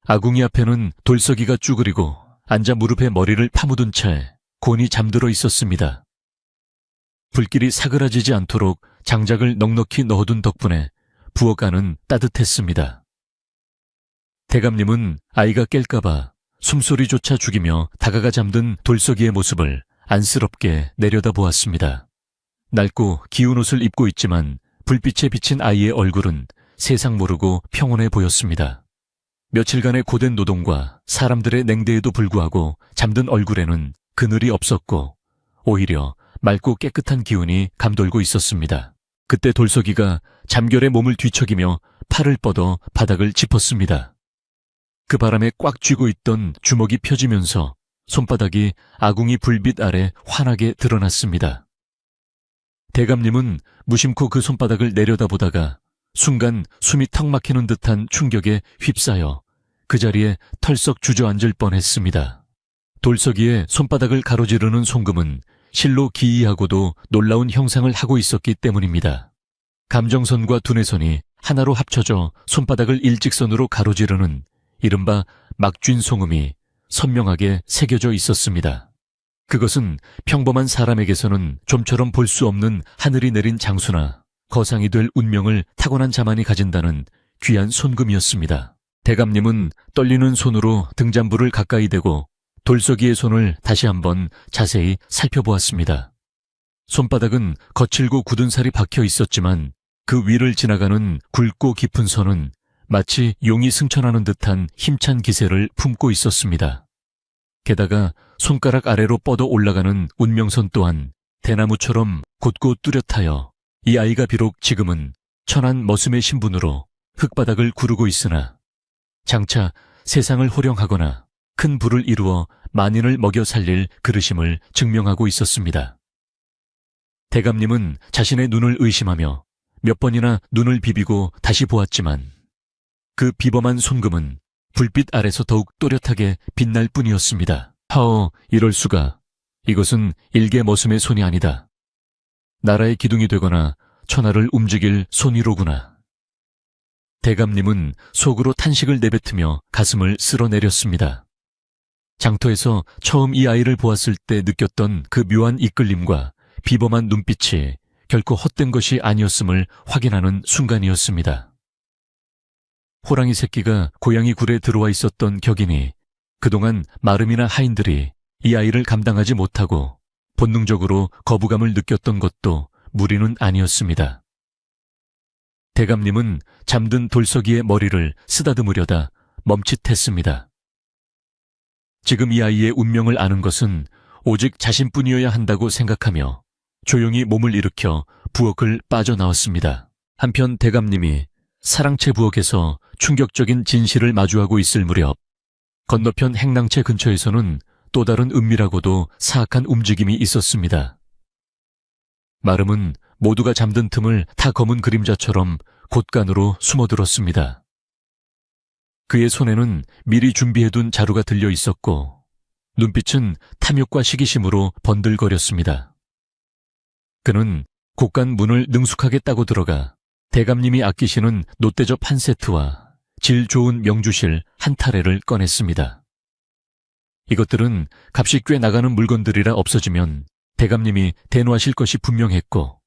Speaker 1: 아궁이 앞에는 돌석이가 쭈그리고 앉아 무릎에 머리를 파묻은 채 곤히 잠들어 있었습니다. 불길이 사그라지지 않도록 장작을 넉넉히 넣어둔 덕분에 부엌 안은 따뜻했습니다. 대감님은 아이가 깰까봐 숨소리조차 죽이며 다가가 잠든 돌석이의 모습을 안쓰럽게 내려다보았습니다. 낡고 기운 옷을 입고 있지만 불빛에 비친 아이의 얼굴은 세상 모르고 평온해 보였습니다. 며칠간의 고된 노동과 사람들의 냉대에도 불구하고 잠든 얼굴에는 그늘이 없었고 오히려 맑고 깨끗한 기운이 감돌고 있었습니다. 그때 돌석이가 잠결에 몸을 뒤척이며 팔을 뻗어 바닥을 짚었습니다. 그 바람에 꽉 쥐고 있던 주먹이 펴지면서 손바닥이 아궁이 불빛 아래 환하게 드러났습니다. 대감님은 무심코 그 손바닥을 내려다보다가 순간 숨이 턱 막히는 듯한 충격에 휩싸여 그 자리에 털썩 주저앉을 뻔했습니다. 돌석이의 손바닥을 가로지르는 송금은 실로 기이하고도 놀라운 형상을 하고 있었기 때문입니다. 감정선과 두뇌선이 하나로 합쳐져 손바닥을 일직선으로 가로지르는 이른바 막쥔 송음이 선명하게 새겨져 있었습니다. 그것은 평범한 사람에게서는 좀처럼 볼 수 없는 하늘이 내린 장수나 거상이 될 운명을 타고난 자만이 가진다는 귀한 손금이었습니다. 대감님은 떨리는 손으로 등잔부를 가까이 대고 돌서기의 손을 다시 한번 자세히 살펴보았습니다. 손바닥은 거칠고 굳은 살이 박혀 있었지만 그 위를 지나가는 굵고 깊은 선은 마치 용이 승천하는 듯한 힘찬 기세를 품고 있었습니다. 게다가 손가락 아래로 뻗어 올라가는 운명선 또한 대나무처럼 곧고 뚜렷하여 이 아이가 비록 지금은 천한 머슴의 신분으로 흙바닥을 구르고 있으나 장차 세상을 호령하거나 큰 부를 이루어 만인을 먹여 살릴 그릇임을 증명하고 있었습니다. 대감님은 자신의 눈을 의심하며 몇 번이나 눈을 비비고 다시 보았지만 그 비범한 손금은 불빛 아래서 더욱 또렷하게 빛날 뿐이었습니다. 하어, 이럴 수가. 이것은 일개 머슴의 손이 아니다. 나라의 기둥이 되거나 천하를 움직일 손이로구나. 대감님은 속으로 탄식을 내뱉으며 가슴을 쓸어내렸습니다. 장터에서 처음 이 아이를 보았을 때 느꼈던 그 묘한 이끌림과 비범한 눈빛이 결코 헛된 것이 아니었음을 확인하는 순간이었습니다. 호랑이 새끼가 고양이 굴에 들어와 있었던 격이니 그동안 마름이나 하인들이 이 아이를 감당하지 못하고 본능적으로 거부감을 느꼈던 것도 무리는 아니었습니다. 대감님은 잠든 돌서기의 머리를 쓰다듬으려다 멈칫했습니다. 지금 이 아이의 운명을 아는 것은 오직 자신뿐이어야 한다고 생각하며 조용히 몸을 일으켜 부엌을 빠져나왔습니다. 한편 대감님이 사랑채 부엌에서 충격적인 진실을 마주하고 있을 무렵 건너편 행랑채 근처에서는 또 다른 은밀하고도 사악한 움직임이 있었습니다. 마름은 모두가 잠든 틈을 타 검은 그림자처럼 곳간으로 숨어들었습니다. 그의 손에는 미리 준비해둔 자루가 들려 있었고 눈빛은 탐욕과 시기심으로 번들거렸습니다. 그는 곳간 문을 능숙하게 따고 들어가 대감님이 아끼시는 놋대접 한 세트와 질 좋은 명주실 한 타래를 꺼냈습니다. 이것들은 값이 꽤 나가는 물건들이라 없어지면 대감님이 대노하실 것이 분명했고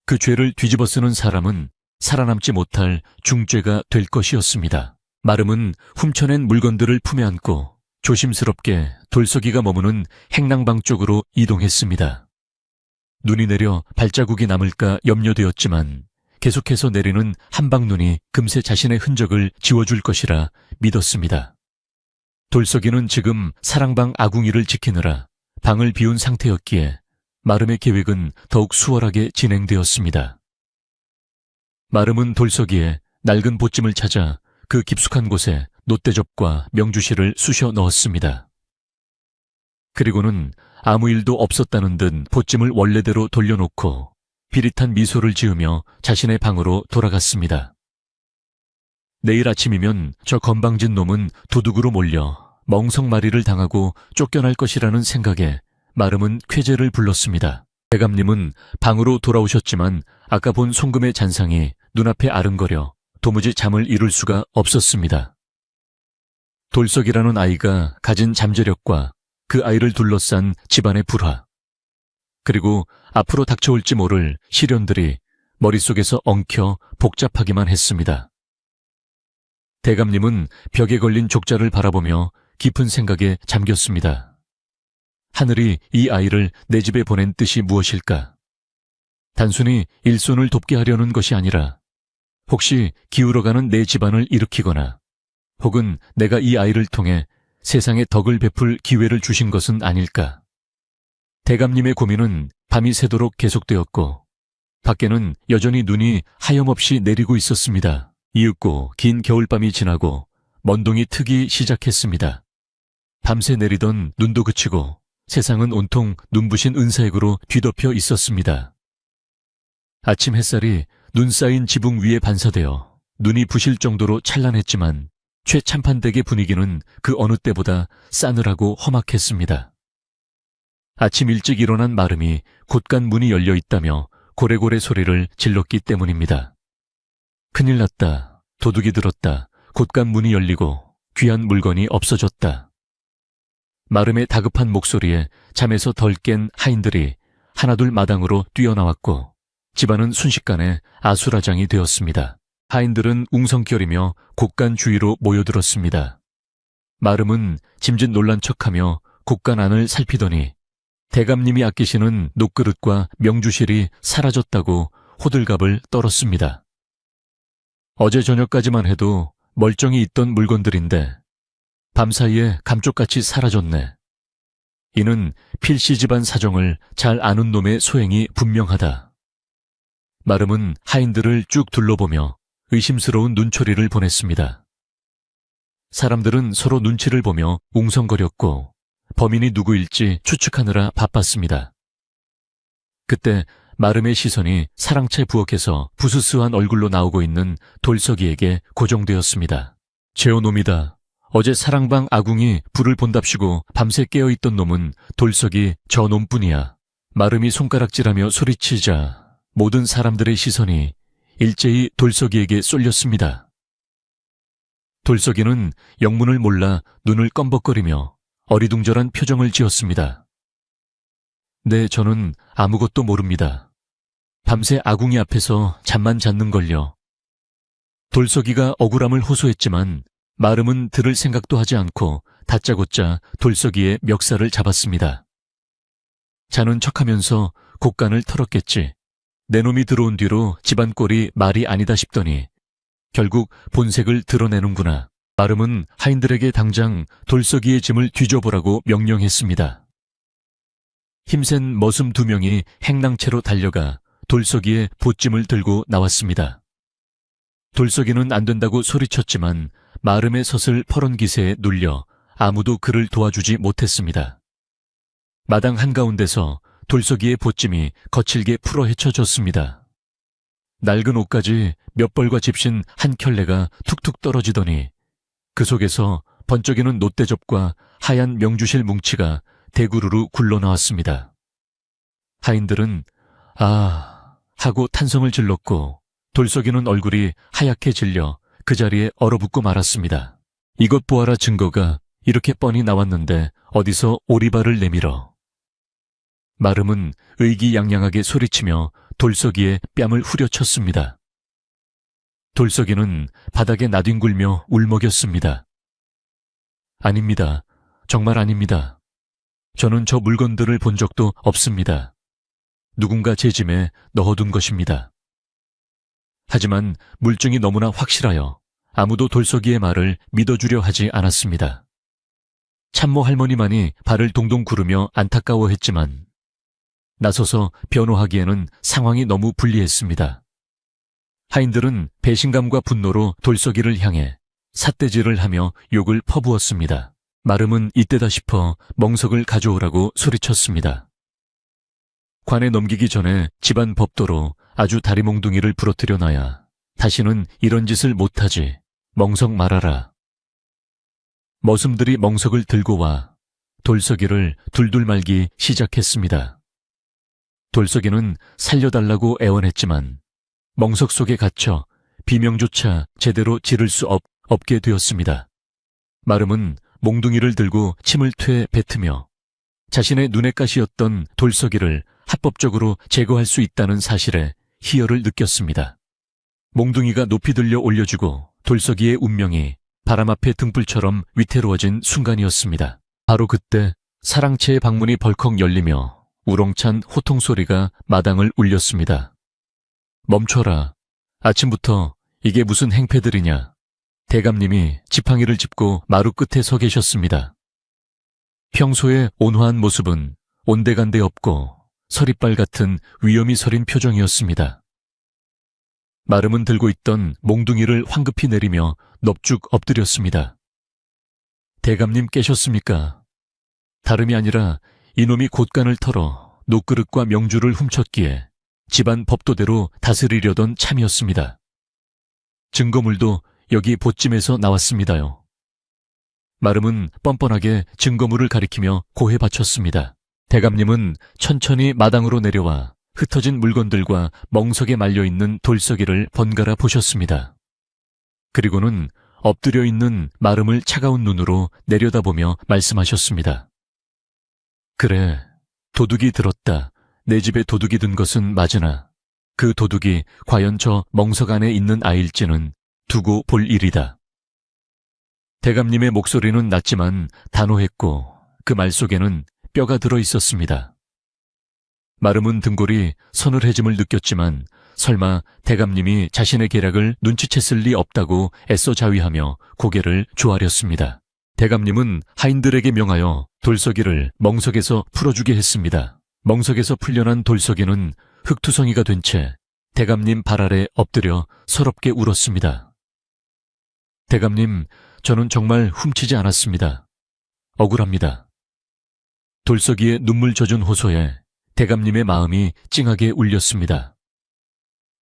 Speaker 1: 그 죄를 뒤집어 쓰는 사람은 살아남지 못할 중죄가 될 것이었습니다. 마름은 훔쳐낸 물건들을 품에 안고 조심스럽게 돌서기가 머무는 행랑방 쪽으로 이동했습니다. 눈이 내려 발자국이 남을까 염려되었지만 계속해서 내리는 한방눈이 금세 자신의 흔적을 지워줄 것이라 믿었습니다. 돌서기는 지금 사랑방 아궁이를 지키느라 방을 비운 상태였기에 마름의 계획은 더욱 수월하게 진행되었습니다. 마름은 돌서기에 낡은 보찜을 찾아 그 깊숙한 곳에 놋대접과 명주실을 쑤셔 넣었습니다. 그리고는 아무 일도 없었다는 듯 보찜을 원래대로 돌려놓고 비릿한 미소를 지으며 자신의 방으로 돌아갔습니다. 내일 아침이면 저 건방진 놈은 도둑으로 몰려 멍석마리를 당하고 쫓겨날 것이라는 생각에 마름은 쾌재를 불렀습니다. 대감님은 방으로 돌아오셨지만 아까 본 송금의 잔상이 눈앞에 아른거려 도무지 잠을 이룰 수가 없었습니다. 돌석이라는 아이가 가진 잠재력과 그 아이를 둘러싼 집안의 불화, 그리고 앞으로 닥쳐올지 모를 시련들이 머릿속에서 엉켜 복잡하기만 했습니다. 대감님은 벽에 걸린 족자를 바라보며 깊은 생각에 잠겼습니다. 하늘이 이 아이를 내 집에 보낸 뜻이 무엇일까? 단순히 일손을 돕게 하려는 것이 아니라 혹시 기울어가는 내 집안을 일으키거나 혹은 내가 이 아이를 통해 세상에 덕을 베풀 기회를 주신 것은 아닐까? 대감님의 고민은 밤이 새도록 계속되었고 밖에는 여전히 눈이 하염없이 내리고 있었습니다. 이윽고 긴 겨울밤이 지나고 먼동이 트기 시작했습니다. 밤새 내리던 눈도 그치고 세상은 온통 눈부신 은사액으로 뒤덮여 있었습니다. 아침 햇살이 눈 쌓인 지붕 위에 반사되어 눈이 부실 정도로 찬란했지만 최참판댁의 분위기는 그 어느 때보다 싸늘하고 험악했습니다. 아침 일찍 일어난 마름이 곳간 문이 열려 있다며 고래고래 소리를 질렀기 때문입니다. 큰일 났다. 도둑이 들었다. 곳간 문이 열리고 귀한 물건이 없어졌다. 마름의 다급한 목소리에 잠에서 덜 깬 하인들이 하나둘 마당으로 뛰어나왔고 집안은 순식간에 아수라장이 되었습니다. 하인들은 웅성거리며 곳간 주위로 모여들었습니다. 마름은 짐짓 놀란 척하며 곳간 안을 살피더니 대감님이 아끼시는 녹그릇과 명주실이 사라졌다고 호들갑을 떨었습니다. 어제 저녁까지만 해도 멀쩡히 있던 물건들인데 밤사이에 감쪽같이 사라졌네. 이는 필시 집안 사정을 잘 아는 놈의 소행이 분명하다. 마름은 하인들을 쭉 둘러보며 의심스러운 눈초리를 보냈습니다. 사람들은 서로 눈치를 보며 웅성거렸고 범인이 누구일지 추측하느라 바빴습니다. 그때 마름의 시선이 사랑채 부엌에서 부스스한 얼굴로 나오고 있는 돌석이에게 고정되었습니다. 제어놈이다. 어제 사랑방 아궁이 불을 본답시고 밤새 깨어있던 놈은 돌석이 저 놈뿐이야. 마름이 손가락질하며 소리치자 모든 사람들의 시선이 일제히 돌석이에게 쏠렸습니다. 돌석이는 영문을 몰라 눈을 껌벅거리며 어리둥절한 표정을 지었습니다. 네, 저는 아무것도 모릅니다. 밤새 아궁이 앞에서 잠만 잤는걸요. 돌석이가 억울함을 호소했지만 마름은 들을 생각도 하지 않고 다짜고짜 돌석이의 멱살을 잡았습니다. 자는 척하면서 곡간을 털었겠지. 내 놈이 들어온 뒤로 집안 꼴이 말이 아니다 싶더니 결국 본색을 드러내는구나. 마름은 하인들에게 당장 돌석이의 짐을 뒤져보라고 명령했습니다. 힘센 머슴 2명이 행랑채로 달려가 돌석이의 보찜을 들고 나왔습니다. 돌석이는 안 된다고 소리쳤지만 마름의 섯을 퍼런 기세에 눌려 아무도 그를 도와주지 못했습니다. 마당 한가운데서 돌석이의 보찜이 거칠게 풀어 헤쳐졌습니다. 낡은 옷까지 몇 벌과 집신 한 켤레가 툭툭 떨어지더니 그 속에서 번쩍이는 놋대접과 하얀 명주실 뭉치가 대구르르 굴러나왔습니다. 하인들은 아 하고 탄성을 질렀고 돌석이는 얼굴이 하얗게 질려 그 자리에 얼어붙고 말았습니다. 이것 보아라 증거가 이렇게 뻔히 나왔는데 어디서 오리발을 내밀어. 마름은 의기양양하게 소리치며 돌석이의 뺨을 후려쳤습니다. 돌석이는 바닥에 나뒹굴며 울먹였습니다. 아닙니다. 정말 아닙니다. 저는 저 물건들을 본 적도 없습니다. 누군가 제 짐에 넣어둔 것입니다. 하지만 물증이 너무나 확실하여 아무도 돌석이의 말을 믿어주려 하지 않았습니다. 참모 할머니만이 발을 동동 구르며 안타까워했지만 나서서 변호하기에는 상황이 너무 불리했습니다. 하인들은 배신감과 분노로 돌석이를 향해 삿대질을 하며 욕을 퍼부었습니다. 마름은 이때다 싶어 멍석을 가져오라고 소리쳤습니다. 관에 넘기기 전에 집안 법도로 아주 다리몽둥이를 부러뜨려 놔야 다시는 이런 짓을 못하지. 멍석 말아라. 머슴들이 멍석을 들고 와 돌석이를 둘둘 말기 시작했습니다. 돌석이는 살려달라고 애원했지만 멍석 속에 갇혀 비명조차 제대로 지를 수 없게 되었습니다. 마름은 몽둥이를 들고 침을 퇴 뱉으며 자신의 눈의 가시였던 돌석이를 합법적으로 제거할 수 있다는 사실에 희열을 느꼈습니다. 몽둥이가 높이 들려 올려주고 돌석이의 운명이 바람 앞의 등불처럼 위태로워진 순간이었습니다. 바로 그때 사랑채의 방문이 벌컥 열리며 우렁찬 호통 소리가 마당을 울렸습니다. 멈춰라. 아침부터 이게 무슨 행패들이냐. 대감님이 지팡이를 짚고 마루 끝에 서 계셨습니다. 평소의 온화한 모습은 온데간데 없고 서리빨 같은 위험이 서린 표정이었습니다. 마름은 들고 있던 몽둥이를 황급히 내리며 넙죽 엎드렸습니다. 대감님 깨셨습니까? 다름이 아니라 이놈이 곳간을 털어 녹그릇과 명주를 훔쳤기에 집안 법도대로 다스리려던 참이었습니다. 증거물도 여기 보찜에서 나왔습니다요. 마름은 뻔뻔하게 증거물을 가리키며 고해 바쳤습니다. 대감님은 천천히 마당으로 내려와 흩어진 물건들과 멍석에 말려있는 돌서기를 번갈아 보셨습니다. 그리고는 엎드려 있는 마름을 차가운 눈으로 내려다보며 말씀하셨습니다. 그래, 도둑이 들었다. 내 집에 도둑이 든 것은 맞으나 그 도둑이 과연 저 멍석 안에 있는 아이일지는 두고 볼 일이다. 대감님의 목소리는 낮지만 단호했고 그 말 속에는 뼈가 들어 있었습니다. 마름은 등골이 서늘해짐을 느꼈지만 설마 대감님이 자신의 계략을 눈치챘을 리 없다고 애써 자위하며 고개를 조아렸습니다. 대감님은 하인들에게 명하여 돌서기를 멍석에서 풀어주게 했습니다. 멍석에서 풀려난 돌서기는 흙투성이가 된 채 대감님 발 아래 엎드려 서럽게 울었습니다. 대감님, 저는 정말 훔치지 않았습니다. 억울합니다. 돌서기에 눈물 젖은 호소에 대감님의 마음이 찡하게 울렸습니다.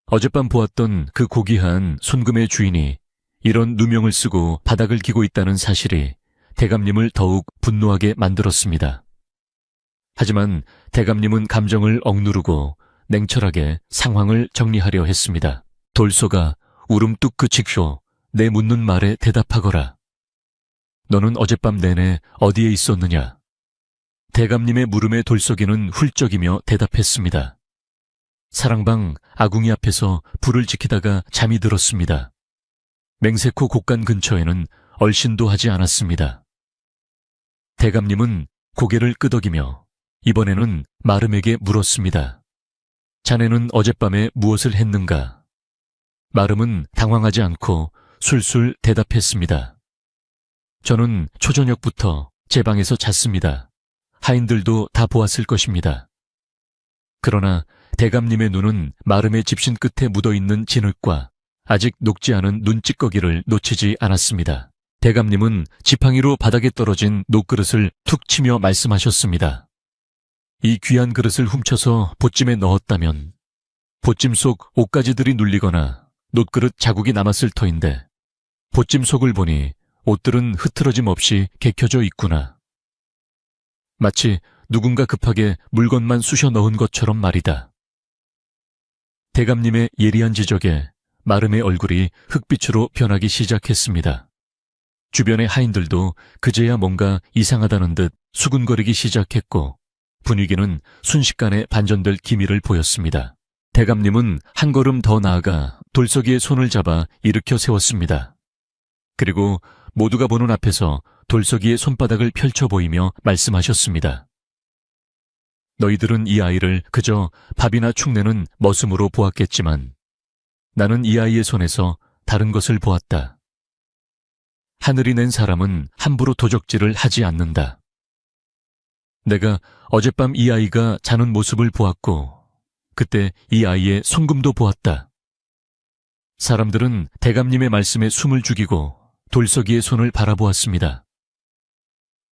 Speaker 1: 어젯밤 보았던 그 고귀한 손금의 주인이 이런 누명을 쓰고 바닥을 기고 있다는 사실이 대감님을 더욱 분노하게 만들었습니다. 하지만 대감님은 감정을 억누르고 냉철하게 상황을 정리하려 했습니다. 돌소가 울음 뚝 그치쇼, 내 묻는 말에 대답하거라. 너는 어젯밤 내내 어디에 있었느냐? 대감님의 물음에 돌서기는 훌쩍이며 대답했습니다. 사랑방 아궁이 앞에서 불을 지키다가 잠이 들었습니다. 맹세코 곡간 근처에는 얼씬도 하지 않았습니다. 대감님은 고개를 끄덕이며 이번에는 마름에게 물었습니다. 자네는 어젯밤에 무엇을 했는가? 마름은 당황하지 않고 술술 대답했습니다. 저는 초저녁부터 제 방에서 잤습니다. 하인들도 다 보았을 것입니다. 그러나 대감님의 눈은 마름의 집신 끝에 묻어있는 진흙과 아직 녹지 않은 눈찌꺼기를 놓치지 않았습니다. 대감님은 지팡이로 바닥에 떨어진 녹그릇을 툭 치며 말씀하셨습니다. 이 귀한 그릇을 훔쳐서 보찜에 넣었다면 보찜 속 옷가지들이 눌리거나 놋그릇 자국이 남았을 터인데 보찜 속을 보니 옷들은 흐트러짐 없이 개켜져 있구나. 마치 누군가 급하게 물건만 쑤셔 넣은 것처럼 말이다. 대감님의 예리한 지적에 마름의 얼굴이 흙빛으로 변하기 시작했습니다. 주변의 하인들도 그제야 뭔가 이상하다는 듯 수군거리기 시작했고 분위기는 순식간에 반전될 기미를 보였습니다. 대감님은 한 걸음 더 나아가 돌서기에 손을 잡아 일으켜 세웠습니다. 그리고 모두가 보는 앞에서 돌서기의 손바닥을 펼쳐 보이며 말씀하셨습니다. 너희들은 이 아이를 그저 밥이나 축내는 머슴으로 보았겠지만 나는 이 아이의 손에서 다른 것을 보았다. 하늘이 낸 사람은 함부로 도적질을 하지 않는다. 내가 어젯밤 이 아이가 자는 모습을 보았고 그때 이 아이의 손금도 보았다. 사람들은 대감님의 말씀에 숨을 죽이고 돌서기의 손을 바라보았습니다.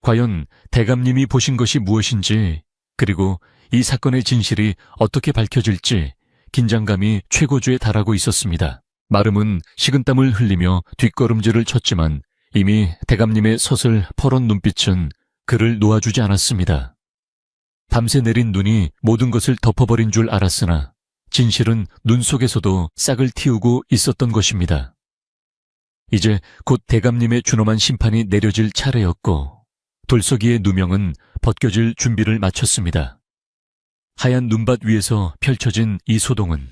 Speaker 1: 과연 대감님이 보신 것이 무엇인지 그리고 이 사건의 진실이 어떻게 밝혀질지 긴장감이 최고조에 달하고 있었습니다. 마름은 식은땀을 흘리며 뒷걸음질을 쳤지만 이미 대감님의 서슬 퍼런 눈빛은 그를 놓아주지 않았습니다. 밤새 내린 눈이 모든 것을 덮어버린 줄 알았으나 진실은 눈 속에서도 싹을 틔우고 있었던 것입니다. 이제 곧 대감님의 준엄한 심판이 내려질 차례였고 돌서기의 누명은 벗겨질 준비를 마쳤습니다. 하얀 눈밭 위에서 펼쳐진 이 소동은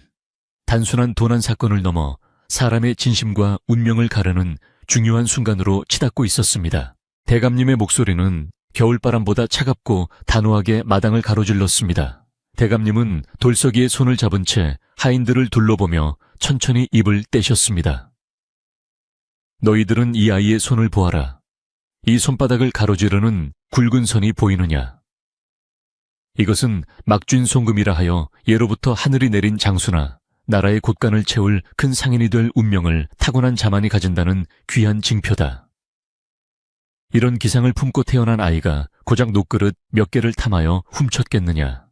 Speaker 1: 단순한 도난 사건을 넘어 사람의 진심과 운명을 가르는 중요한 순간으로 치닫고 있었습니다. 대감님의 목소리는 겨울바람보다 차갑고 단호하게 마당을 가로질렀습니다. 대감님은 돌서기에 손을 잡은 채 하인들을 둘러보며 천천히 입을 떼셨습니다. 너희들은 이 아이의 손을 보아라. 이 손바닥을 가로지르는 굵은 선이 보이느냐? 이것은 막쥔 송금이라 하여 예로부터 하늘이 내린 장수나 나라의 곳간을 채울 큰 상인이 될 운명을 타고난 자만이 가진다는 귀한 징표다. 이런 기상을 품고 태어난 아이가 고작 녹그릇 몇 개를 탐하여 훔쳤겠느냐?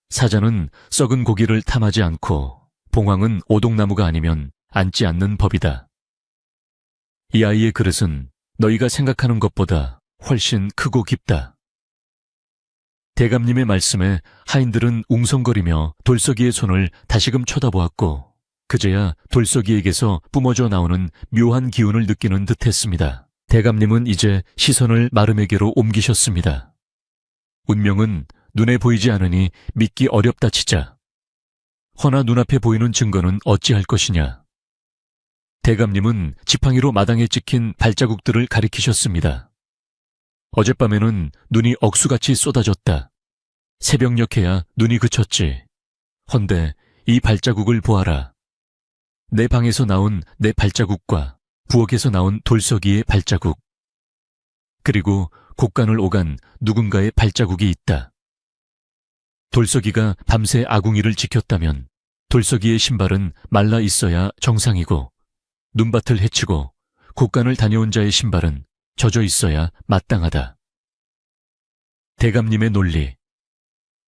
Speaker 1: 사자는 썩은 고기를 탐하지 않고 봉황은 오동나무가 아니면 앉지 않는 법이다. 이 아이의 그릇은 너희가 생각하는 것보다 훨씬 크고 깊다. 대감님의 말씀에 하인들은 웅성거리며 돌석이의 손을 다시금 쳐다보았고 그제야 돌석이에게서 뿜어져 나오는 묘한 기운을 느끼는 듯했습니다. 대감님은 이제 시선을 마름에게로 옮기셨습니다. 운명은 눈에 보이지 않으니 믿기 어렵다 치자. 허나 눈앞에 보이는 증거는 어찌할 것이냐. 대감님은 지팡이로 마당에 찍힌 발자국들을 가리키셨습니다. 어젯밤에는 눈이 억수같이 쏟아졌다. 새벽녘에야 눈이 그쳤지. 헌데 이 발자국을 보아라. 내 방에서 나온 내 발자국과 부엌에서 나온 돌석이의 발자국. 그리고 곳간을 오간 누군가의 발자국이 있다. 돌석이가 밤새 아궁이를 지켰다면 돌석이의 신발은 말라 있어야 정상이고 눈밭을 헤치고 곳간을 다녀온 자의 신발은 젖어 있어야 마땅하다. 대감님의 논리.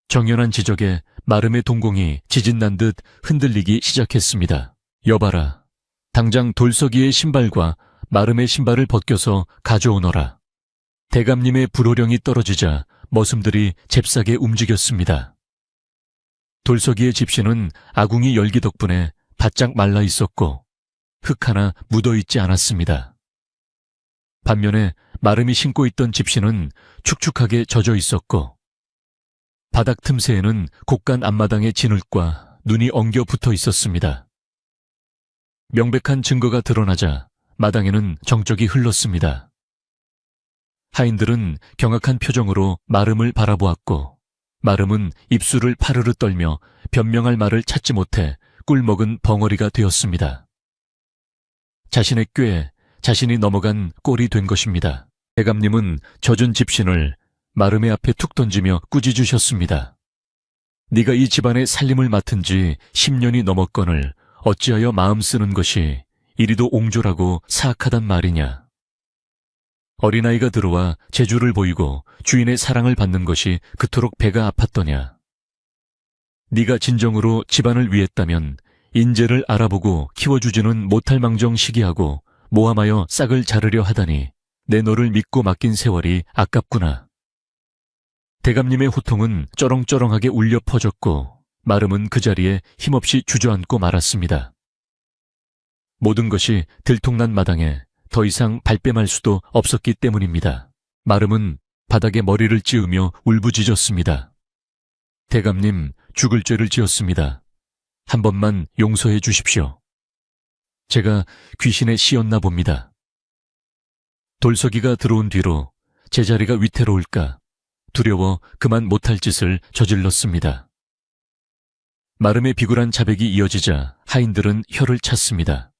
Speaker 1: 정연한 지적에 마름의 동공이 지진난 듯 흔들리기 시작했습니다. 여봐라. 당장 돌석이의 신발과 마름의 신발을 벗겨서 가져오너라. 대감님의 불호령이 떨어지자 머슴들이 잽싸게 움직였습니다. 돌석이의 집신은 아궁이 열기 덕분에 바짝 말라 있었고 흙 하나 묻어 있지 않았습니다. 반면에 마름이 신고 있던 집신은 축축하게 젖어 있었고 바닥 틈새에는 곳간 앞마당의 진흙과 눈이 엉겨 붙어 있었습니다. 명백한 증거가 드러나자 마당에는 정적이 흘렀습니다. 하인들은 경악한 표정으로 마름을 바라보았고 마름은 입술을 파르르 떨며 변명할 말을 찾지 못해 꿀먹은 벙어리가 되었습니다. 자신의 꾀에 자신이 넘어간 꼴이 된 것입니다. 대감님은 젖은 집신을 마름의 앞에 툭 던지며 꾸짖으셨습니다. 네가 이 집안의 살림을 맡은 지 10년이 넘었거늘 어찌하여 마음 쓰는 것이 이리도 옹졸하고 사악하단 말이냐. 어린아이가 들어와 재주를 보이고 주인의 사랑을 받는 것이 그토록 배가 아팠더냐. 네가 진정으로 집안을 위했다면 인재를 알아보고 키워주지는 못할 망정 시기하고 모함하여 싹을 자르려 하다니 내 너를 믿고 맡긴 세월이 아깝구나. 대감님의 호통은 쩌렁쩌렁하게 울려 퍼졌고 마름은 그 자리에 힘없이 주저앉고 말았습니다. 모든 것이 들통난 마당에 더 이상 발뺌할 수도 없었기 때문입니다. 마름은 바닥에 머리를 찌으며 울부짖었습니다. 대감님, 죽을 죄를 지었습니다. 한 번만 용서해 주십시오. 제가 귀신에 씌었나 봅니다. 돌석이가 들어온 뒤로 제자리가 위태로울까 두려워 그만 못할 짓을 저질렀습니다. 마름의 비굴한 자백이 이어지자 하인들은 혀를 찼습니다.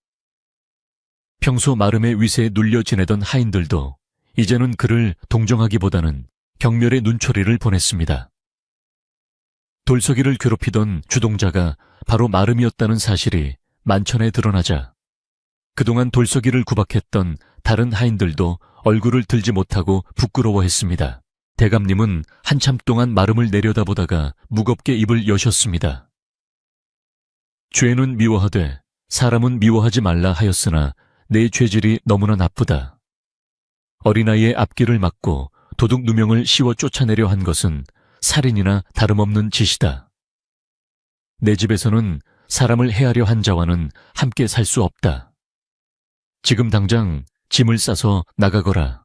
Speaker 1: 평소 마름의 위세에 눌려 지내던 하인들도 이제는 그를 동정하기보다는 경멸의 눈초리를 보냈습니다. 돌석이를 괴롭히던 주동자가 바로 마름이었다는 사실이 만천에 드러나자 그동안 돌석이를 구박했던 다른 하인들도 얼굴을 들지 못하고 부끄러워했습니다. 대감님은 한참 동안 마름을 내려다보다가 무겁게 입을 여셨습니다. 죄는 미워하되 사람은 미워하지 말라 하였으나 내 죄질이 너무나 나쁘다. 어린아이의 앞길을 막고 도둑 누명을 씌워 쫓아내려 한 것은 살인이나 다름없는 짓이다. 내 집에서는 사람을 해하려 한 자와는 함께 살 수 없다. 지금 당장 짐을 싸서 나가거라.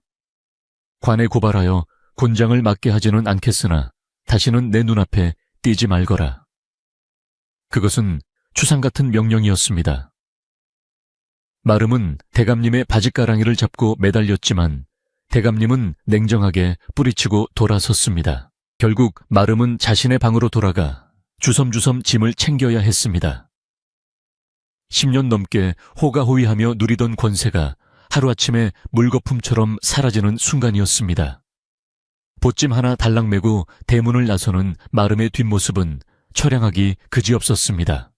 Speaker 1: 관에 고발하여 곤장을 맞게 하지는 않겠으나 다시는 내 눈앞에 띄지 말거라. 그것은 추상 같은 명령이었습니다. 마름은 대감님의 바짓가랑이를 잡고 매달렸지만 대감님은 냉정하게 뿌리치고 돌아섰습니다. 결국 마름은 자신의 방으로 돌아가 주섬주섬 짐을 챙겨야 했습니다. 10년 넘게 호가호위하며 누리던 권세가 하루아침에 물거품처럼 사라지는 순간이었습니다. 보찜 하나 달랑 메고 대문을 나서는 마름의 뒷모습은 처량하기 그지없었습니다.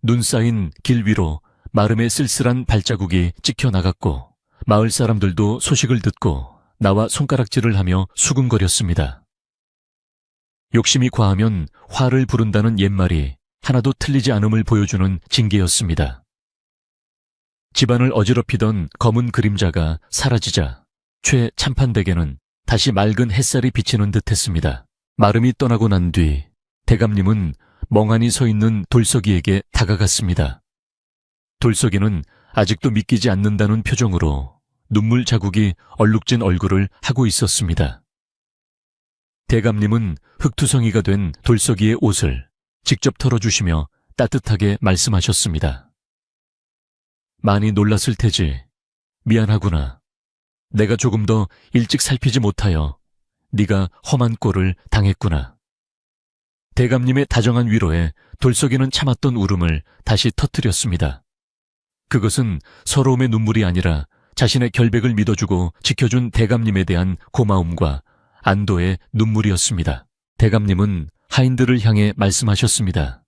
Speaker 1: 눈 쌓인 길 위로 마름의 쓸쓸한 발자국이 찍혀 나갔고 마을 사람들도 소식을 듣고 나와 손가락질을 하며 수군거렸습니다. 욕심이 과하면 화를 부른다는 옛말이 하나도 틀리지 않음을 보여주는 징계였습니다. 집안을 어지럽히던 검은 그림자가 사라지자 최참판댁에는 다시 맑은 햇살이 비치는 듯했습니다. 마름이 떠나고 난 뒤 대감님은 멍하니 서 있는 돌석이에게 다가갔습니다. 돌석이는 아직도 믿기지 않는다는 표정으로 눈물 자국이 얼룩진 얼굴을 하고 있었습니다. 대감님은 흙투성이가 된 돌석이의 옷을 직접 털어주시며 따뜻하게 말씀하셨습니다. 많이 놀랐을 테지. 미안하구나. 내가 조금 더 일찍 살피지 못하여 네가 험한 꼴을 당했구나. 대감님의 다정한 위로에 돌석이는 참았던 울음을 다시 터뜨렸습니다. 그것은 서러움의 눈물이 아니라 자신의 결백을 믿어주고 지켜준 대감님에 대한 고마움과 안도의 눈물이었습니다. 대감님은 하인들을 향해 말씀하셨습니다.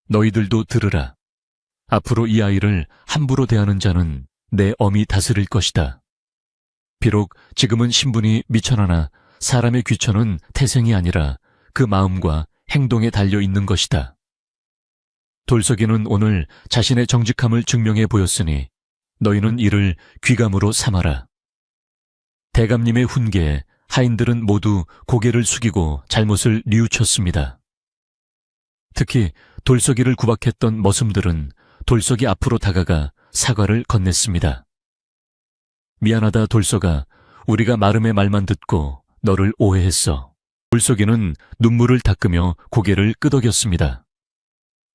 Speaker 1: 너희들도 들으라. 앞으로 이 아이를 함부로 대하는 자는 내 엄이 다스릴 것이다. 비록 지금은 신분이 미천하나 사람의 귀천은 태생이 아니라 그 마음과 행동에 달려 있는 것이다. 돌석이는 오늘 자신의 정직함을 증명해 보였으니 너희는 이를 귀감으로 삼아라. 대감님의 훈계에 하인들은 모두 고개를 숙이고 잘못을 뉘우쳤습니다. 특히 돌석이를 구박했던 머슴들은 돌석이 앞으로 다가가 사과를 건넸습니다. 미안하다 돌석아, 우리가 마름의 말만 듣고 너를 오해했어. 돌석이는 눈물을 닦으며 고개를 끄덕였습니다.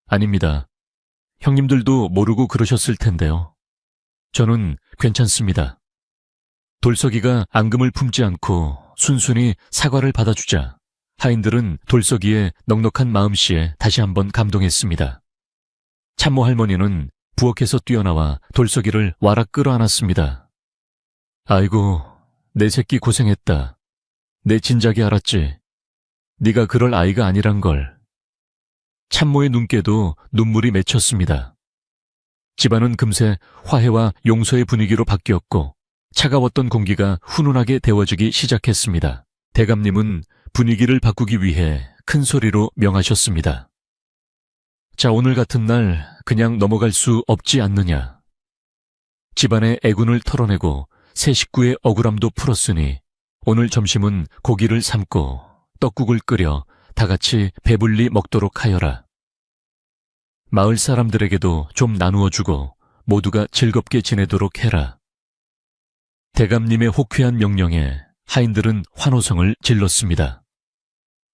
Speaker 1: 아닙니다. 형님들도 모르고 그러셨을 텐데요. 저는 괜찮습니다. 돌석이가 앙금을 품지 않고 순순히 사과를 받아주자 하인들은 돌석이의 넉넉한 마음씨에 다시 한번 감동했습니다. 참모 할머니는 부엌에서 뛰어나와 돌석이를 와락 끌어안았습니다. 아이고, 내 새끼 고생했다. 내 진작에 알았지. 네가 그럴 아이가 아니란 걸. 참모의 눈께도 눈물이 맺혔습니다. 집안은 금세 화해와 용서의 분위기로 바뀌었고 차가웠던 공기가 훈훈하게 데워지기 시작했습니다. 대감님은 분위기를 바꾸기 위해 큰 소리로 명하셨습니다. 자, 오늘 같은 날 그냥 넘어갈 수 없지 않느냐. 집안의 애군을 털어내고 새 식구의 억울함도 풀었으니 오늘 점심은 고기를 삶고 떡국을 끓여 다 같이 배불리 먹도록 하여라. 마을 사람들에게도 좀 나누어 주고 모두가 즐겁게 지내도록 해라. 대감님의 호쾌한 명령에 하인들은 환호성을 질렀습니다.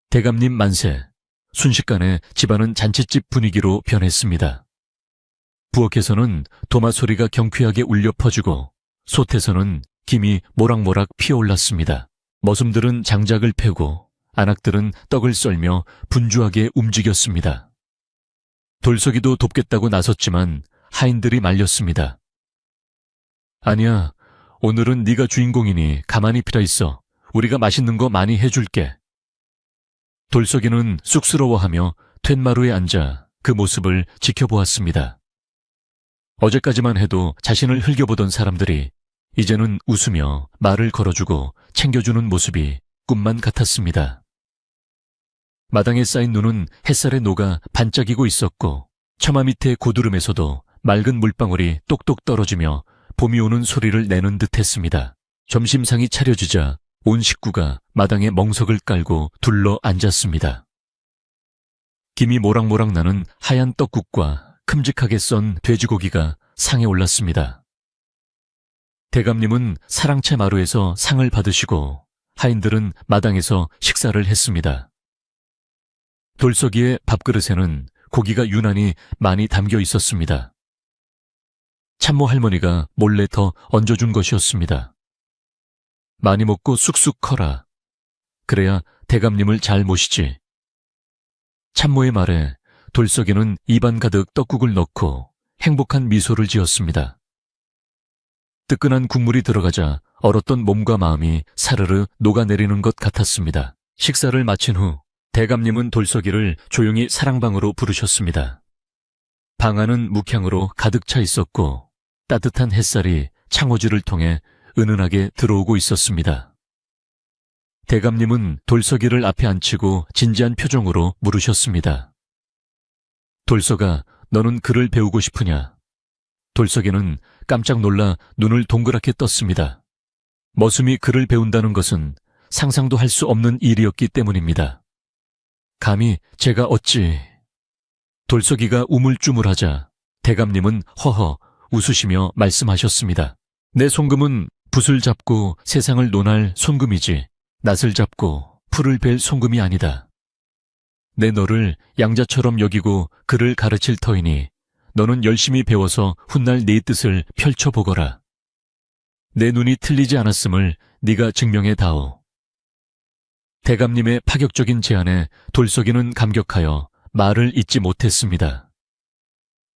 Speaker 1: 대감님 만세. 순식간에 집안은 잔칫집 분위기로 변했습니다. 부엌에서는 도마 소리가 경쾌하게 울려 퍼지고 솥에서는 김이 모락모락 피어올랐습니다. 머슴들은 장작을 패고 안악들은 떡을 썰며 분주하게 움직였습니다. 돌석이도 돕겠다고 나섰지만 하인들이 말렸습니다. 아니야, 오늘은 네가 주인공이니 가만히 필아 있어. 우리가 맛있는 거 많이 해줄게. 돌석이는 쑥스러워하며 툇마루에 앉아 그 모습을 지켜보았습니다. 어제까지만 해도 자신을 흘겨보던 사람들이 이제는 웃으며 말을 걸어주고 챙겨주는 모습이 꿈만 같았습니다. 마당에 쌓인 눈은 햇살에 녹아 반짝이고 있었고 처마 밑의 고드름에서도 맑은 물방울이 똑똑 떨어지며 봄이 오는 소리를 내는 듯했습니다. 점심상이 차려지자 온 식구가 마당에 멍석을 깔고 둘러 앉았습니다. 김이 모락모락 나는 하얀 떡국과 큼직하게 썬 돼지고기가 상에 올랐습니다. 대감님은 사랑채 마루에서 상을 받으시고 하인들은 마당에서 식사를 했습니다. 돌석이의 밥그릇에는 고기가 유난히 많이 담겨 있었습니다. 참모 할머니가 몰래 더 얹어준 것이었습니다. 많이 먹고 쑥쑥 커라. 그래야 대감님을 잘 모시지. 참모의 말에 돌석이는 입안 가득 떡국을 넣고 행복한 미소를 지었습니다. 뜨끈한 국물이 들어가자 얼었던 몸과 마음이 사르르 녹아내리는 것 같았습니다. 식사를 마친 후 대감님은 돌석이를 조용히 사랑방으로 부르셨습니다. 방 안은 묵향으로 가득 차 있었고 따뜻한 햇살이 창호지를 통해 은은하게 들어오고 있었습니다. 대감님은 돌석이를 앞에 앉히고 진지한 표정으로 물으셨습니다. 돌석아, 너는 글을 배우고 싶으냐? 돌석이는 깜짝 놀라 눈을 동그랗게 떴습니다. 머슴이 글을 배운다는 것은 상상도 할 수 없는 일이었기 때문입니다. 감히 제가 어찌... 돌석이가 우물쭈물하자 대감님은 허허 웃으시며 말씀하셨습니다. 내 손금은 붓을 잡고 세상을 논할 손금이지 낫을 잡고 풀을 벨 손금이 아니다. 내 너를 양자처럼 여기고 글을 가르칠 터이니 너는 열심히 배워서 훗날 네 뜻을 펼쳐보거라. 내 눈이 틀리지 않았음을 네가 증명해 다오. 대감님의 파격적인 제안에 돌석이는 감격하여 말을 잇지 못했습니다.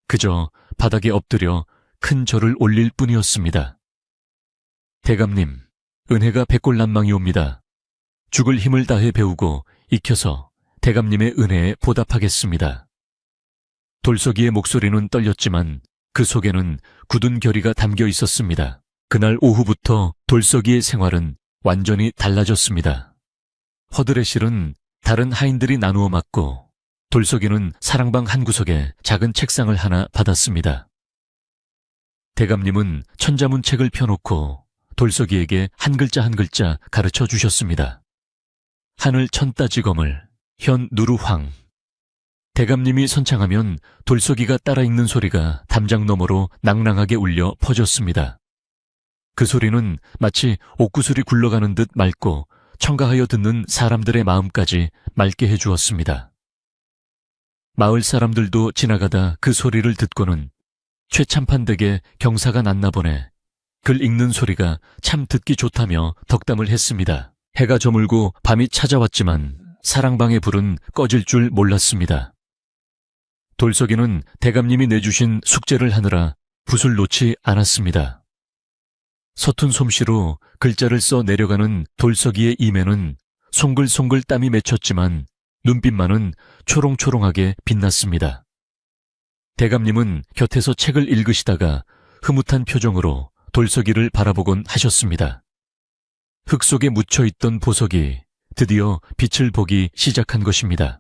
Speaker 1: 그저 바닥에 엎드려 큰 절을 올릴 뿐이었습니다. 대감님, 은혜가 백골난망이옵니다. 죽을 힘을 다해 배우고 익혀서 대감님의 은혜에 보답하겠습니다. 돌석이의 목소리는 떨렸지만 그 속에는 굳은 결의가 담겨 있었습니다. 그날 오후부터 돌석이의 생활은 완전히 달라졌습니다. 허드레실은 다른 하인들이 나누어 맡고 돌석이는 사랑방 한 구석에 작은 책상을 하나 받았습니다. 대감님은 천자문책을 펴놓고 돌석이에게 한 글자 한 글자 가르쳐 주셨습니다. 하늘 천따지검을, 현 누루황. 대감님이 선창하면 돌석이가 따라 읽는 소리가 담장 너머로 낭랑하게 울려 퍼졌습니다. 그 소리는 마치 옥구슬이 굴러가는 듯 맑고 청가하여 듣는 사람들의 마음까지 맑게 해주었습니다. 마을 사람들도 지나가다 그 소리를 듣고는 최참판댁에 경사가 났나 보네. 글 읽는 소리가 참 듣기 좋다며 덕담을 했습니다. 해가 저물고 밤이 찾아왔지만 사랑방의 불은 꺼질 줄 몰랐습니다. 돌석이는 대감님이 내주신 숙제를 하느라 붓을 놓지 않았습니다. 서툰 솜씨로 글자를 써 내려가는 돌석이의 임에는 송글송글 땀이 맺혔지만 눈빛만은 초롱초롱하게 빛났습니다. 대감님은 곁에서 책을 읽으시다가 흐뭇한 표정으로 돌석이를 바라보곤 하셨습니다. 흙 속에 묻혀있던 보석이 드디어 빛을 보기 시작한 것입니다.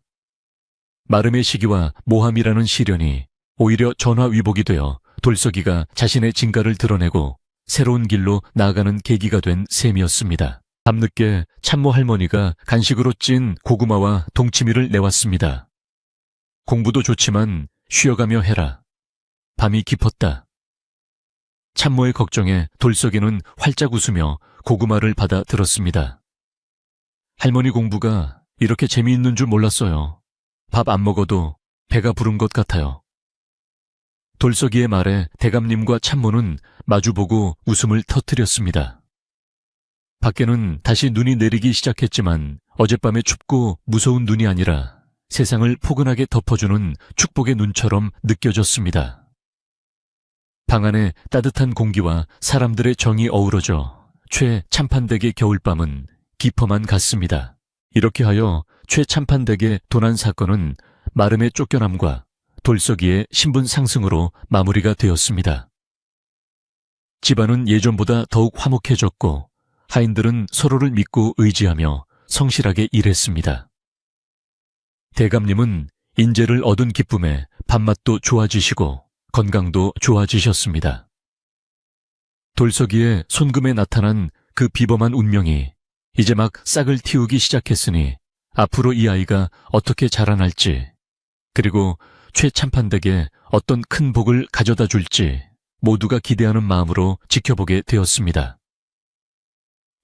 Speaker 1: 마름의 시기와 모함이라는 시련이 오히려 전화위복이 되어 돌석이가 자신의 진가를 드러내고 새로운 길로 나아가는 계기가 된 셈이었습니다. 밤늦게 참모 할머니가 간식으로 찐 고구마와 동치미를 내왔습니다. 공부도 좋지만 쉬어가며 해라. 밤이 깊었다. 참모의 걱정에 돌석이는 활짝 웃으며 고구마를 받아 들었습니다. 할머니 공부가 이렇게 재미있는 줄 몰랐어요. 밥 안 먹어도 배가 부른 것 같아요. 돌석이의 말에 대감님과 참모는 마주보고 웃음을 터뜨렸습니다. 밖에는 다시 눈이 내리기 시작했지만 어젯밤의 춥고 무서운 눈이 아니라 세상을 포근하게 덮어주는 축복의 눈처럼 느껴졌습니다. 방 안에 따뜻한 공기와 사람들의 정이 어우러져 최참판댁의 겨울밤은 깊어만 갔습니다. 이렇게 하여 최참판댁의 도난 사건은 마름의 쫓겨남과 돌석이의 신분 상승으로 마무리가 되었습니다. 집안은 예전보다 더욱 화목해졌고 하인들은 서로를 믿고 의지하며 성실하게 일했습니다. 대감님은 인재를 얻은 기쁨에 밥맛도 좋아지시고 건강도 좋아지셨습니다. 돌석이의 손금에 나타난 그 비범한 운명이 이제 막 싹을 틔우기 시작했으니 앞으로 이 아이가 어떻게 자라날지 그리고 최참판댁에 어떤 큰 복을 가져다 줄지 모두가 기대하는 마음으로 지켜보게 되었습니다.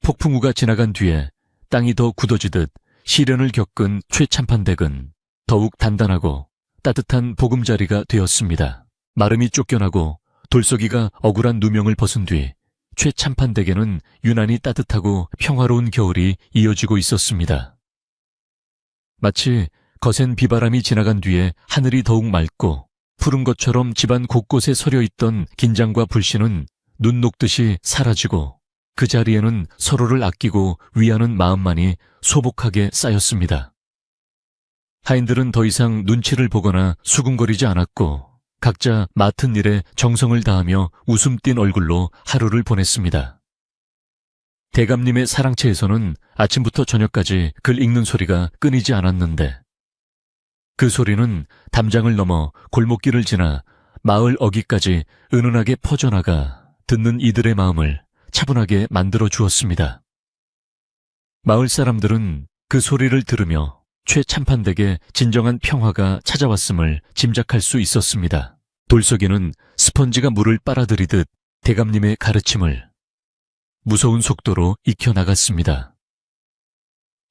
Speaker 1: 폭풍우가 지나간 뒤에 땅이 더 굳어지듯 시련을 겪은 최참판댁은 더욱 단단하고 따뜻한 보금자리가 되었습니다. 마름이 쫓겨나고 돌석이가 억울한 누명을 벗은 뒤 최참판댁에는 유난히 따뜻하고 평화로운 겨울이 이어지고 있었습니다. 마치 거센 비바람이 지나간 뒤에 하늘이 더욱 맑고 푸른 것처럼 집안 곳곳에 서려있던 긴장과 불신은 눈 녹듯이 사라지고 그 자리에는 서로를 아끼고 위하는 마음만이 소복하게 쌓였습니다. 하인들은 더 이상 눈치를 보거나 수군거리지 않았고 각자 맡은 일에 정성을 다하며 웃음 띤 얼굴로 하루를 보냈습니다. 대감님의 사랑채에서는 아침부터 저녁까지 글 읽는 소리가 끊이지 않았는데 그 소리는 담장을 넘어 골목길을 지나 마을 어귀까지 은은하게 퍼져나가 듣는 이들의 마음을 차분하게 만들어 주었습니다. 마을 사람들은 그 소리를 들으며 최참판댁에 진정한 평화가 찾아왔음을 짐작할 수 있었습니다. 돌석이는 스펀지가 물을 빨아들이듯 대감님의 가르침을 무서운 속도로 익혀나갔습니다.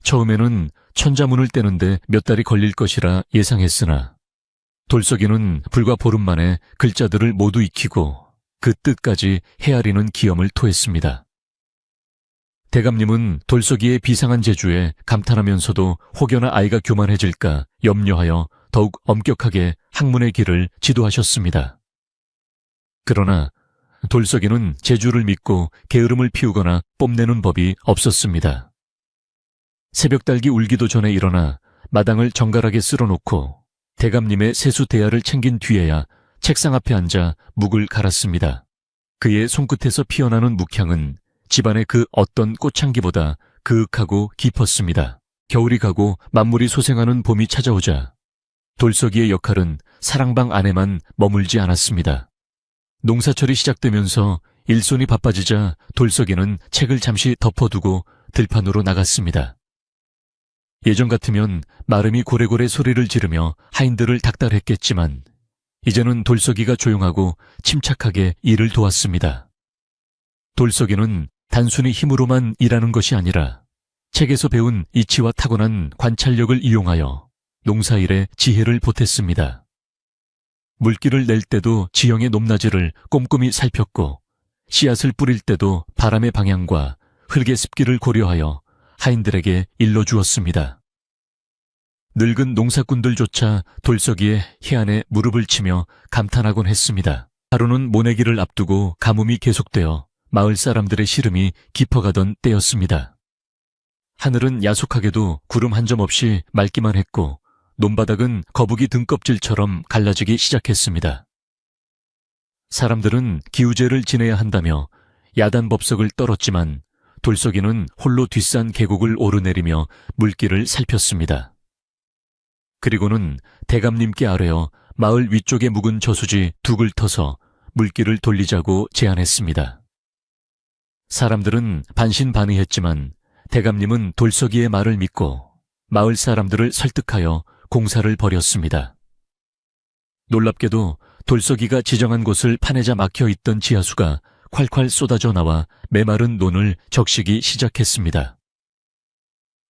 Speaker 1: 처음에는 천자문을 떼는데 몇 달이 걸릴 것이라 예상했으나 돌석이는 불과 보름 만에 글자들을 모두 익히고 그 뜻까지 헤아리는 기염을 토했습니다. 대감님은 돌석이의 비상한 재주에 감탄하면서도 혹여나 아이가 교만해질까 염려하여 더욱 엄격하게 학문의 길을 지도하셨습니다. 그러나 돌석이는 재주를 믿고 게으름을 피우거나 뽐내는 법이 없었습니다. 새벽달기 울기도 전에 일어나 마당을 정갈하게 쓸어놓고 대감님의 세수 대야를 챙긴 뒤에야 책상 앞에 앉아 묵을 갈았습니다. 그의 손끝에서 피어나는 묵향은 집안의 그 어떤 꽃향기보다 그윽하고 깊었습니다. 겨울이 가고 만물이 소생하는 봄이 찾아오자 돌석이의 역할은 사랑방 안에만 머물지 않았습니다. 농사철이 시작되면서 일손이 바빠지자 돌석이는 책을 잠시 덮어두고 들판으로 나갔습니다. 예전 같으면 마름이 고래고래 소리를 지르며 하인들을 닥달했겠지만 이제는 돌석이가 조용하고 침착하게 일을 도왔습니다. 돌석이는 단순히 힘으로만 일하는 것이 아니라 책에서 배운 이치와 타고난 관찰력을 이용하여 농사일에 지혜를 보탰습니다. 물기를 낼 때도 지형의 높낮이를 꼼꼼히 살폈고 씨앗을 뿌릴 때도 바람의 방향과 흙의 습기를 고려하여 하인들에게 일러주었습니다. 늙은 농사꾼들조차 돌석이의 해안에 무릎을 치며 감탄하곤 했습니다. 하루는 모내기를 앞두고 가뭄이 계속되어 마을 사람들의 시름이 깊어가던 때였습니다. 하늘은 야속하게도 구름 한 점 없이 맑기만 했고 논바닥은 거북이 등껍질처럼 갈라지기 시작했습니다. 사람들은 기우제를 지내야 한다며 야단법석을 떨었지만 돌석이는 홀로 뒷산 계곡을 오르내리며 물길을 살폈습니다. 그리고는 대감님께 아뢰어 마을 위쪽에 묵은 저수지 둑을 터서 물길을 돌리자고 제안했습니다. 사람들은 반신반의했지만 대감님은 돌석이의 말을 믿고 마을 사람들을 설득하여 공사를 벌였습니다. 놀랍게도 돌석이가 지정한 곳을 파내자 막혀있던 지하수가 콸콸 쏟아져 나와 메마른 논을 적시기 시작했습니다.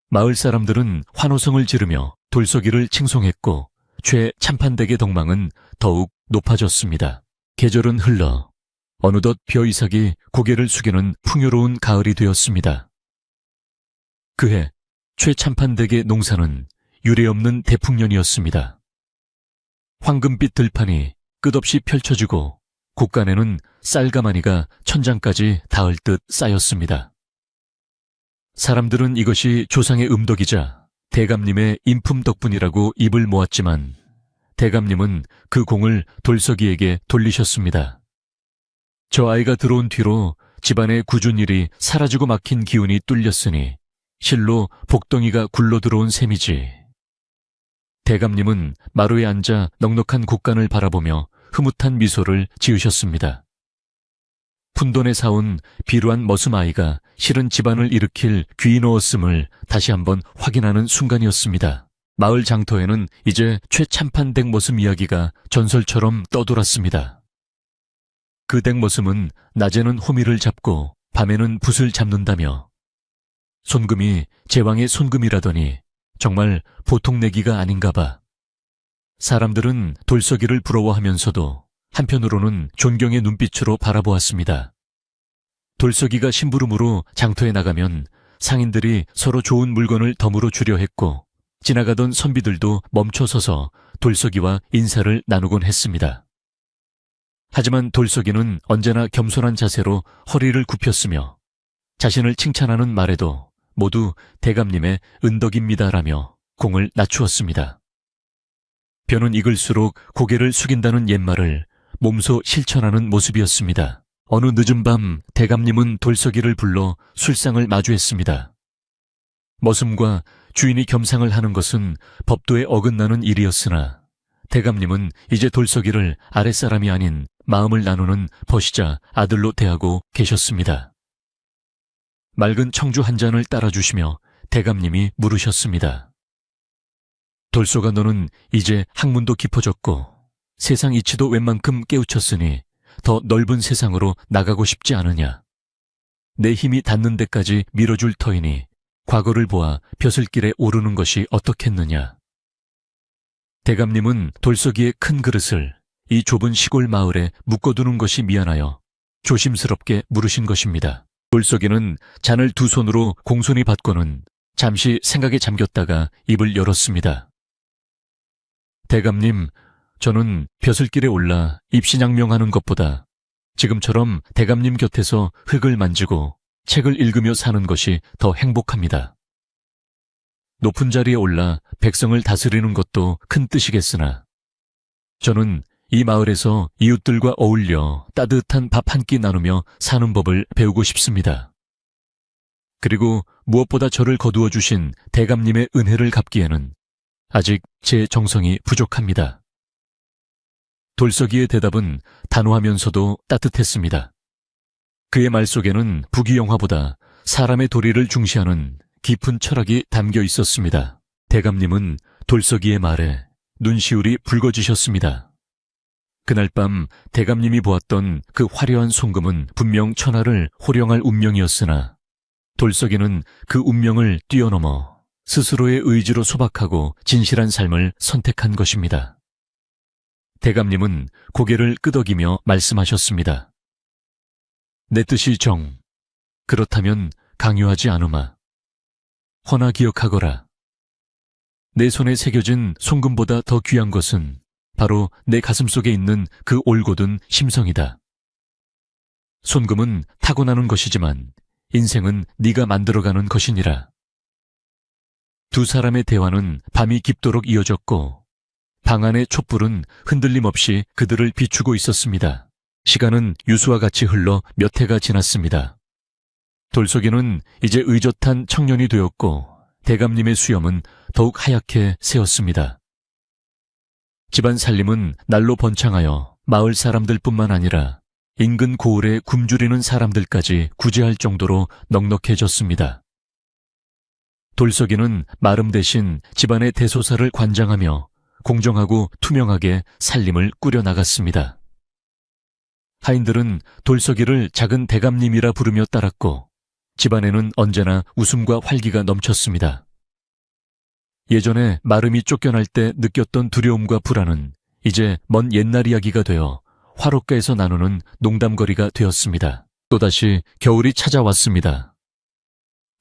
Speaker 1: 마을 사람들은 환호성을 지르며 돌석이를 칭송했고 최참판댁의 덕망은 더욱 높아졌습니다. 계절은 흘러 어느덧 벼이삭이 고개를 숙이는 풍요로운 가을이 되었습니다. 그해 최참판댁의 농사는 유례없는 대풍년이었습니다. 황금빛 들판이 끝없이 펼쳐지고 곳간에는 쌀가마니가 천장까지 닿을 듯 쌓였습니다. 사람들은 이것이 조상의 음덕이자 대감님의 인품 덕분이라고 입을 모았지만 대감님은 그 공을 돌석이에게 돌리셨습니다. 저 아이가 들어온 뒤로 집안의 굳은 일이 사라지고 막힌 기운이 뚫렸으니 실로 복덩이가 굴러 들어온 셈이지. 대감님은 마루에 앉아 넉넉한 곳간을 바라보며 흐뭇한 미소를 지으셨습니다. 푼돈에 사온 비루한 머슴아이가 실은 집안을 일으킬 귀인어었음을 다시 한번 확인하는 순간이었습니다. 마을 장터에는 이제 최참판댁 머슴 이야기가 전설처럼 떠돌았습니다. 그 댁 머슴은 낮에는 호미를 잡고 밤에는 붓을 잡는다며 손금이 제왕의 손금이라더니 정말 보통 내기가 아닌가 봐. 사람들은 돌석이를 부러워하면서도 한편으로는 존경의 눈빛으로 바라보았습니다. 돌석이가 심부름으로 장터에 나가면 상인들이 서로 좋은 물건을 덤으로 주려 했고 지나가던 선비들도 멈춰서서 돌석이와 인사를 나누곤 했습니다. 하지만 돌석이는 언제나 겸손한 자세로 허리를 굽혔으며 자신을 칭찬하는 말에도 모두 대감님의 은덕입니다라며 공을 낮추었습니다. 벼는 익을수록 고개를 숙인다는 옛말을 몸소 실천하는 모습이었습니다. 어느 늦은 밤 대감님은 돌석이를 불러 술상을 마주했습니다. 머슴과 주인이 겸상을 하는 것은 법도에 어긋나는 일이었으나 대감님은 이제 돌석이를 아랫사람이 아닌 마음을 나누는 벗이자 아들로 대하고 계셨습니다. 맑은 청주 한 잔을 따라주시며 대감님이 물으셨습니다. 돌쏘가, 너는 이제 학문도 깊어졌고 세상 이치도 웬만큼 깨우쳤으니 더 넓은 세상으로 나가고 싶지 않으냐? 내 힘이 닿는 데까지 밀어줄 터이니 과거를 보아 벼슬길에 오르는 것이 어떻겠느냐? 대감님은 돌석이의 큰 그릇을 이 좁은 시골 마을에 묶어두는 것이 미안하여 조심스럽게 물으신 것입니다. 돌석이는 잔을 두 손으로 공손히 받고는 잠시 생각에 잠겼다가 입을 열었습니다. 대감님, 저는 벼슬길에 올라 입신양명하는 것보다 지금처럼 대감님 곁에서 흙을 만지고 책을 읽으며 사는 것이 더 행복합니다. 높은 자리에 올라 백성을 다스리는 것도 큰 뜻이겠으나 저는 이 마을에서 이웃들과 어울려 따뜻한 밥 한 끼 나누며 사는 법을 배우고 싶습니다. 그리고 무엇보다 저를 거두어 주신 대감님의 은혜를 갚기에는 아직 제 정성이 부족합니다. 돌석이의 대답은 단호하면서도 따뜻했습니다. 그의 말 속에는 부귀영화보다 사람의 도리를 중시하는 깊은 철학이 담겨 있었습니다. 대감님은 돌석이의 말에 눈시울이 붉어지셨습니다. 그날 밤 대감님이 보았던 그 화려한 송금은 분명 천하를 호령할 운명이었으나 돌석이는 그 운명을 뛰어넘어 스스로의 의지로 소박하고 진실한 삶을 선택한 것입니다. 대감님은 고개를 끄덕이며 말씀하셨습니다. 내 뜻이 정, 그렇다면 강요하지 않으마. 허나 기억하거라. 내 손에 새겨진 송금보다 더 귀한 것은 바로 내 가슴 속에 있는 그 올곧은 심성이다. 손금은 타고나는 것이지만 인생은 네가 만들어가는 것이니라. 두 사람의 대화는 밤이 깊도록 이어졌고 방 안의 촛불은 흔들림 없이 그들을 비추고 있었습니다. 시간은 유수와 같이 흘러 몇 해가 지났습니다. 돌석이는 이제 의젓한 청년이 되었고 대감님의 수염은 더욱 하얗게 새었습니다. 집안 살림은 날로 번창하여 마을 사람들뿐만 아니라 인근 고을에 굶주리는 사람들까지 구제할 정도로 넉넉해졌습니다. 돌석이는 마름 대신 집안의 대소사를 관장하며 공정하고 투명하게 살림을 꾸려나갔습니다. 하인들은 돌석이를 작은 대감님이라 부르며 따랐고 집안에는 언제나 웃음과 활기가 넘쳤습니다. 예전에 마름이 쫓겨날 때 느꼈던 두려움과 불안은 이제 먼 옛날 이야기가 되어 화롯가에서 나누는 농담거리가 되었습니다. 또다시 겨울이 찾아왔습니다.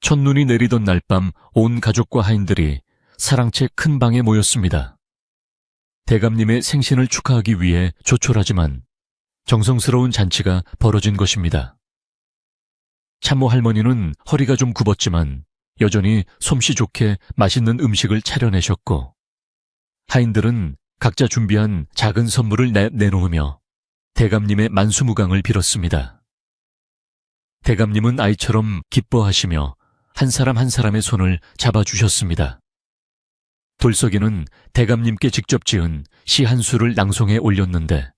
Speaker 1: 첫눈이 내리던 날 밤 온 가족과 하인들이 사랑채 큰 방에 모였습니다. 대감님의 생신을 축하하기 위해 조촐하지만 정성스러운 잔치가 벌어진 것입니다. 참모 할머니는 허리가 좀 굽었지만 여전히 솜씨 좋게 맛있는 음식을 차려내셨고 하인들은 각자 준비한 작은 선물을 내놓으며 대감님의 만수무강을 빌었습니다. 대감님은 아이처럼 기뻐하시며 한 사람 한 사람의 손을 잡아주셨습니다. 돌석이는 대감님께 직접 지은 시 한 수를 낭송해 올렸는데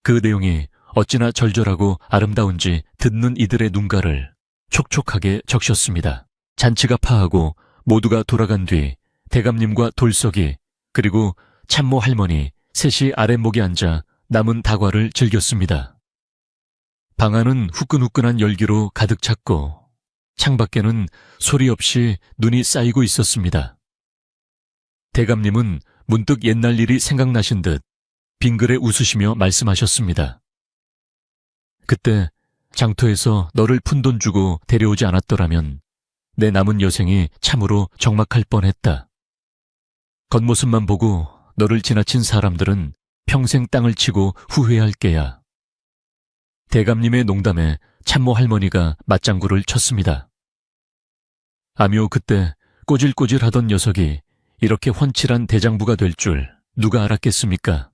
Speaker 1: 그 내용이 어찌나 절절하고 아름다운지 듣는 이들의 눈가를 촉촉하게 적셨습니다. 잔치가 파하고 모두가 돌아간 뒤 대감님과 돌석이 그리고 참모 할머니 셋이 아랫목에 앉아 남은 다과를 즐겼습니다. 방 안은 후끈후끈한 열기로 가득 찼고 창밖에는 소리 없이 눈이 쌓이고 있었습니다. 대감님은 문득 옛날 일이 생각나신 듯 빙그레 웃으시며 말씀하셨습니다. 그때 장터에서 너를 푼돈 주고 데려오지 않았더라면 내 남은 여생이 참으로 적막할 뻔했다. 겉모습만 보고 너를 지나친 사람들은 평생 땅을 치고 후회할 게야. 대감님의 농담에 참모 할머니가 맞장구를 쳤습니다. 아묘, 그때 꼬질꼬질하던 녀석이 이렇게 훤칠한 대장부가 될 줄 누가 알았겠습니까?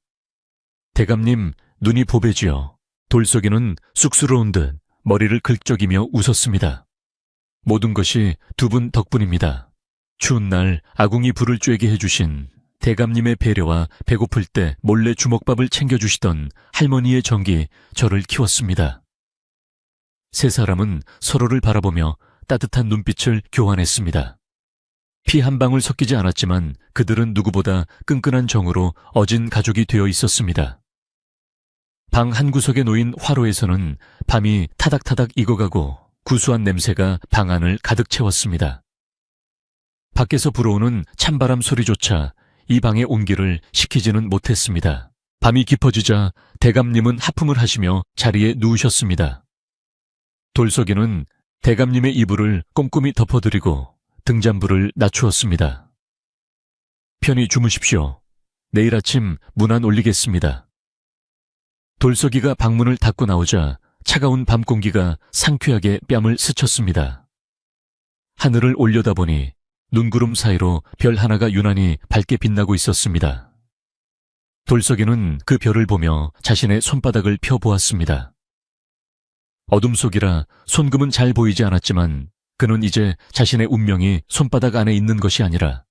Speaker 1: 대감님 눈이 보배지어 돌석이는 쑥스러운 듯 머리를 긁적이며 웃었습니다. 모든 것이 두 분 덕분입니다. 추운 날 아궁이 불을 쬐게 해주신 대감님의 배려와 배고플 때 몰래 주먹밥을 챙겨주시던 할머니의 정이 저를 키웠습니다. 세 사람은 서로를 바라보며 따뜻한 눈빛을 교환했습니다. 피 한 방울 섞이지 않았지만 그들은 누구보다 끈끈한 정으로 어진 가족이 되어 있었습니다. 방 한 구석에 놓인 화로에서는 밤이 타닥타닥 익어가고 구수한 냄새가 방 안을 가득 채웠습니다. 밖에서 불어오는 찬바람 소리조차 이 방의 온기를 식히지는 못했습니다. 밤이 깊어지자 대감님은 하품을 하시며 자리에 누우셨습니다. 돌석이는 대감님의 이불을 꼼꼼히 덮어드리고 등잔불을 낮추었습니다. 편히 주무십시오. 내일 아침 문 안 올리겠습니다. 돌석이가 방문을 닫고 나오자 차가운 밤 공기가 상쾌하게 뺨을 스쳤습니다. 하늘을 올려다보니 눈구름 사이로 별 하나가 유난히 밝게 빛나고 있었습니다. 돌석이는 그 별을 보며 자신의 손바닥을 펴보았습니다. 어둠 속이라 손금은 잘 보이지 않았지만 그는 이제 자신의 운명이 손바닥 안에 있는 것이 아니라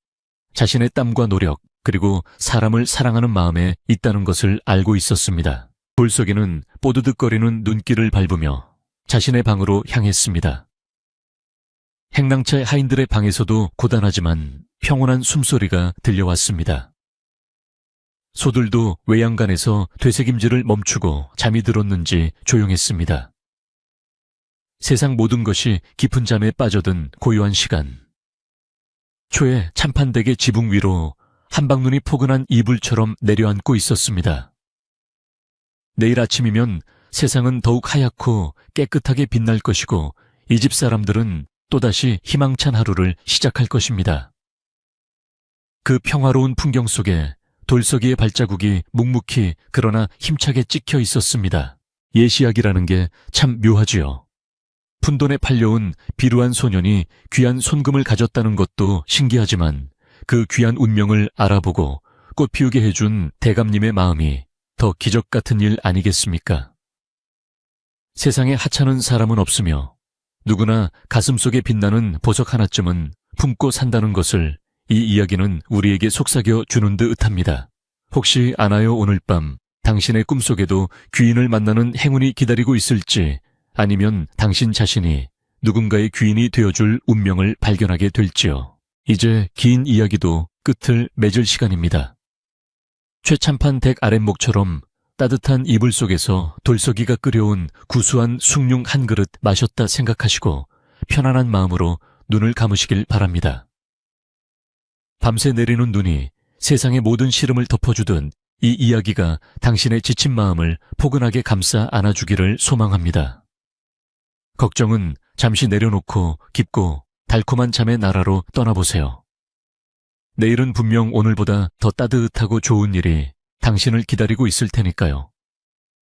Speaker 1: 자신의 땀과 노력 그리고 사람을 사랑하는 마음에 있다는 것을 알고 있었습니다. 돌석이는 뽀드득거리는 눈길을 밟으며 자신의 방으로 향했습니다. 행랑채 하인들의 방에서도 고단하지만 평온한 숨소리가 들려왔습니다. 소들도 외양간에서 되새김질을 멈추고 잠이 들었는지 조용했습니다. 세상 모든 것이 깊은 잠에 빠져든 고요한 시간. 초에 참판댁의 지붕 위로 한방눈이 포근한 이불처럼 내려앉고 있었습니다. 내일 아침이면 세상은 더욱 하얗고 깨끗하게 빛날 것이고 이 집 사람들은 또다시 희망찬 하루를 시작할 것입니다. 그 평화로운 풍경 속에 돌석이의 발자국이 묵묵히 그러나 힘차게 찍혀 있었습니다. 예시학이라는 게 참 묘하지요. 푼돈에 팔려온 비루한 소년이 귀한 손금을 가졌다는 것도 신기하지만 그 귀한 운명을 알아보고 꽃 피우게 해준 대감님의 마음이 더 기적 같은 일 아니겠습니까? 세상에 하찮은 사람은 없으며 누구나 가슴속에 빛나는 보석 하나쯤은 품고 산다는 것을 이 이야기는 우리에게 속삭여 주는 듯합니다. 혹시 아나요? 오늘 밤 당신의 꿈속에도 귀인을 만나는 행운이 기다리고 있을지 아니면 당신 자신이 누군가의 귀인이 되어줄 운명을 발견하게 될지요. 이제 긴 이야기도 끝을 맺을 시간입니다. 최참판 댁 아랫목처럼 따뜻한 이불 속에서 돌석이가 끓여온 구수한 숭늉 한 그릇 마셨다 생각하시고 편안한 마음으로 눈을 감으시길 바랍니다. 밤새 내리는 눈이 세상의 모든 시름을 덮어주듯 이 이야기가 당신의 지친 마음을 포근하게 감싸 안아주기를 소망합니다. 걱정은 잠시 내려놓고 깊고 달콤한 잠의 나라로 떠나보세요. 내일은 분명 오늘보다 더 따뜻하고 좋은 일이 당신을 기다리고 있을 테니까요.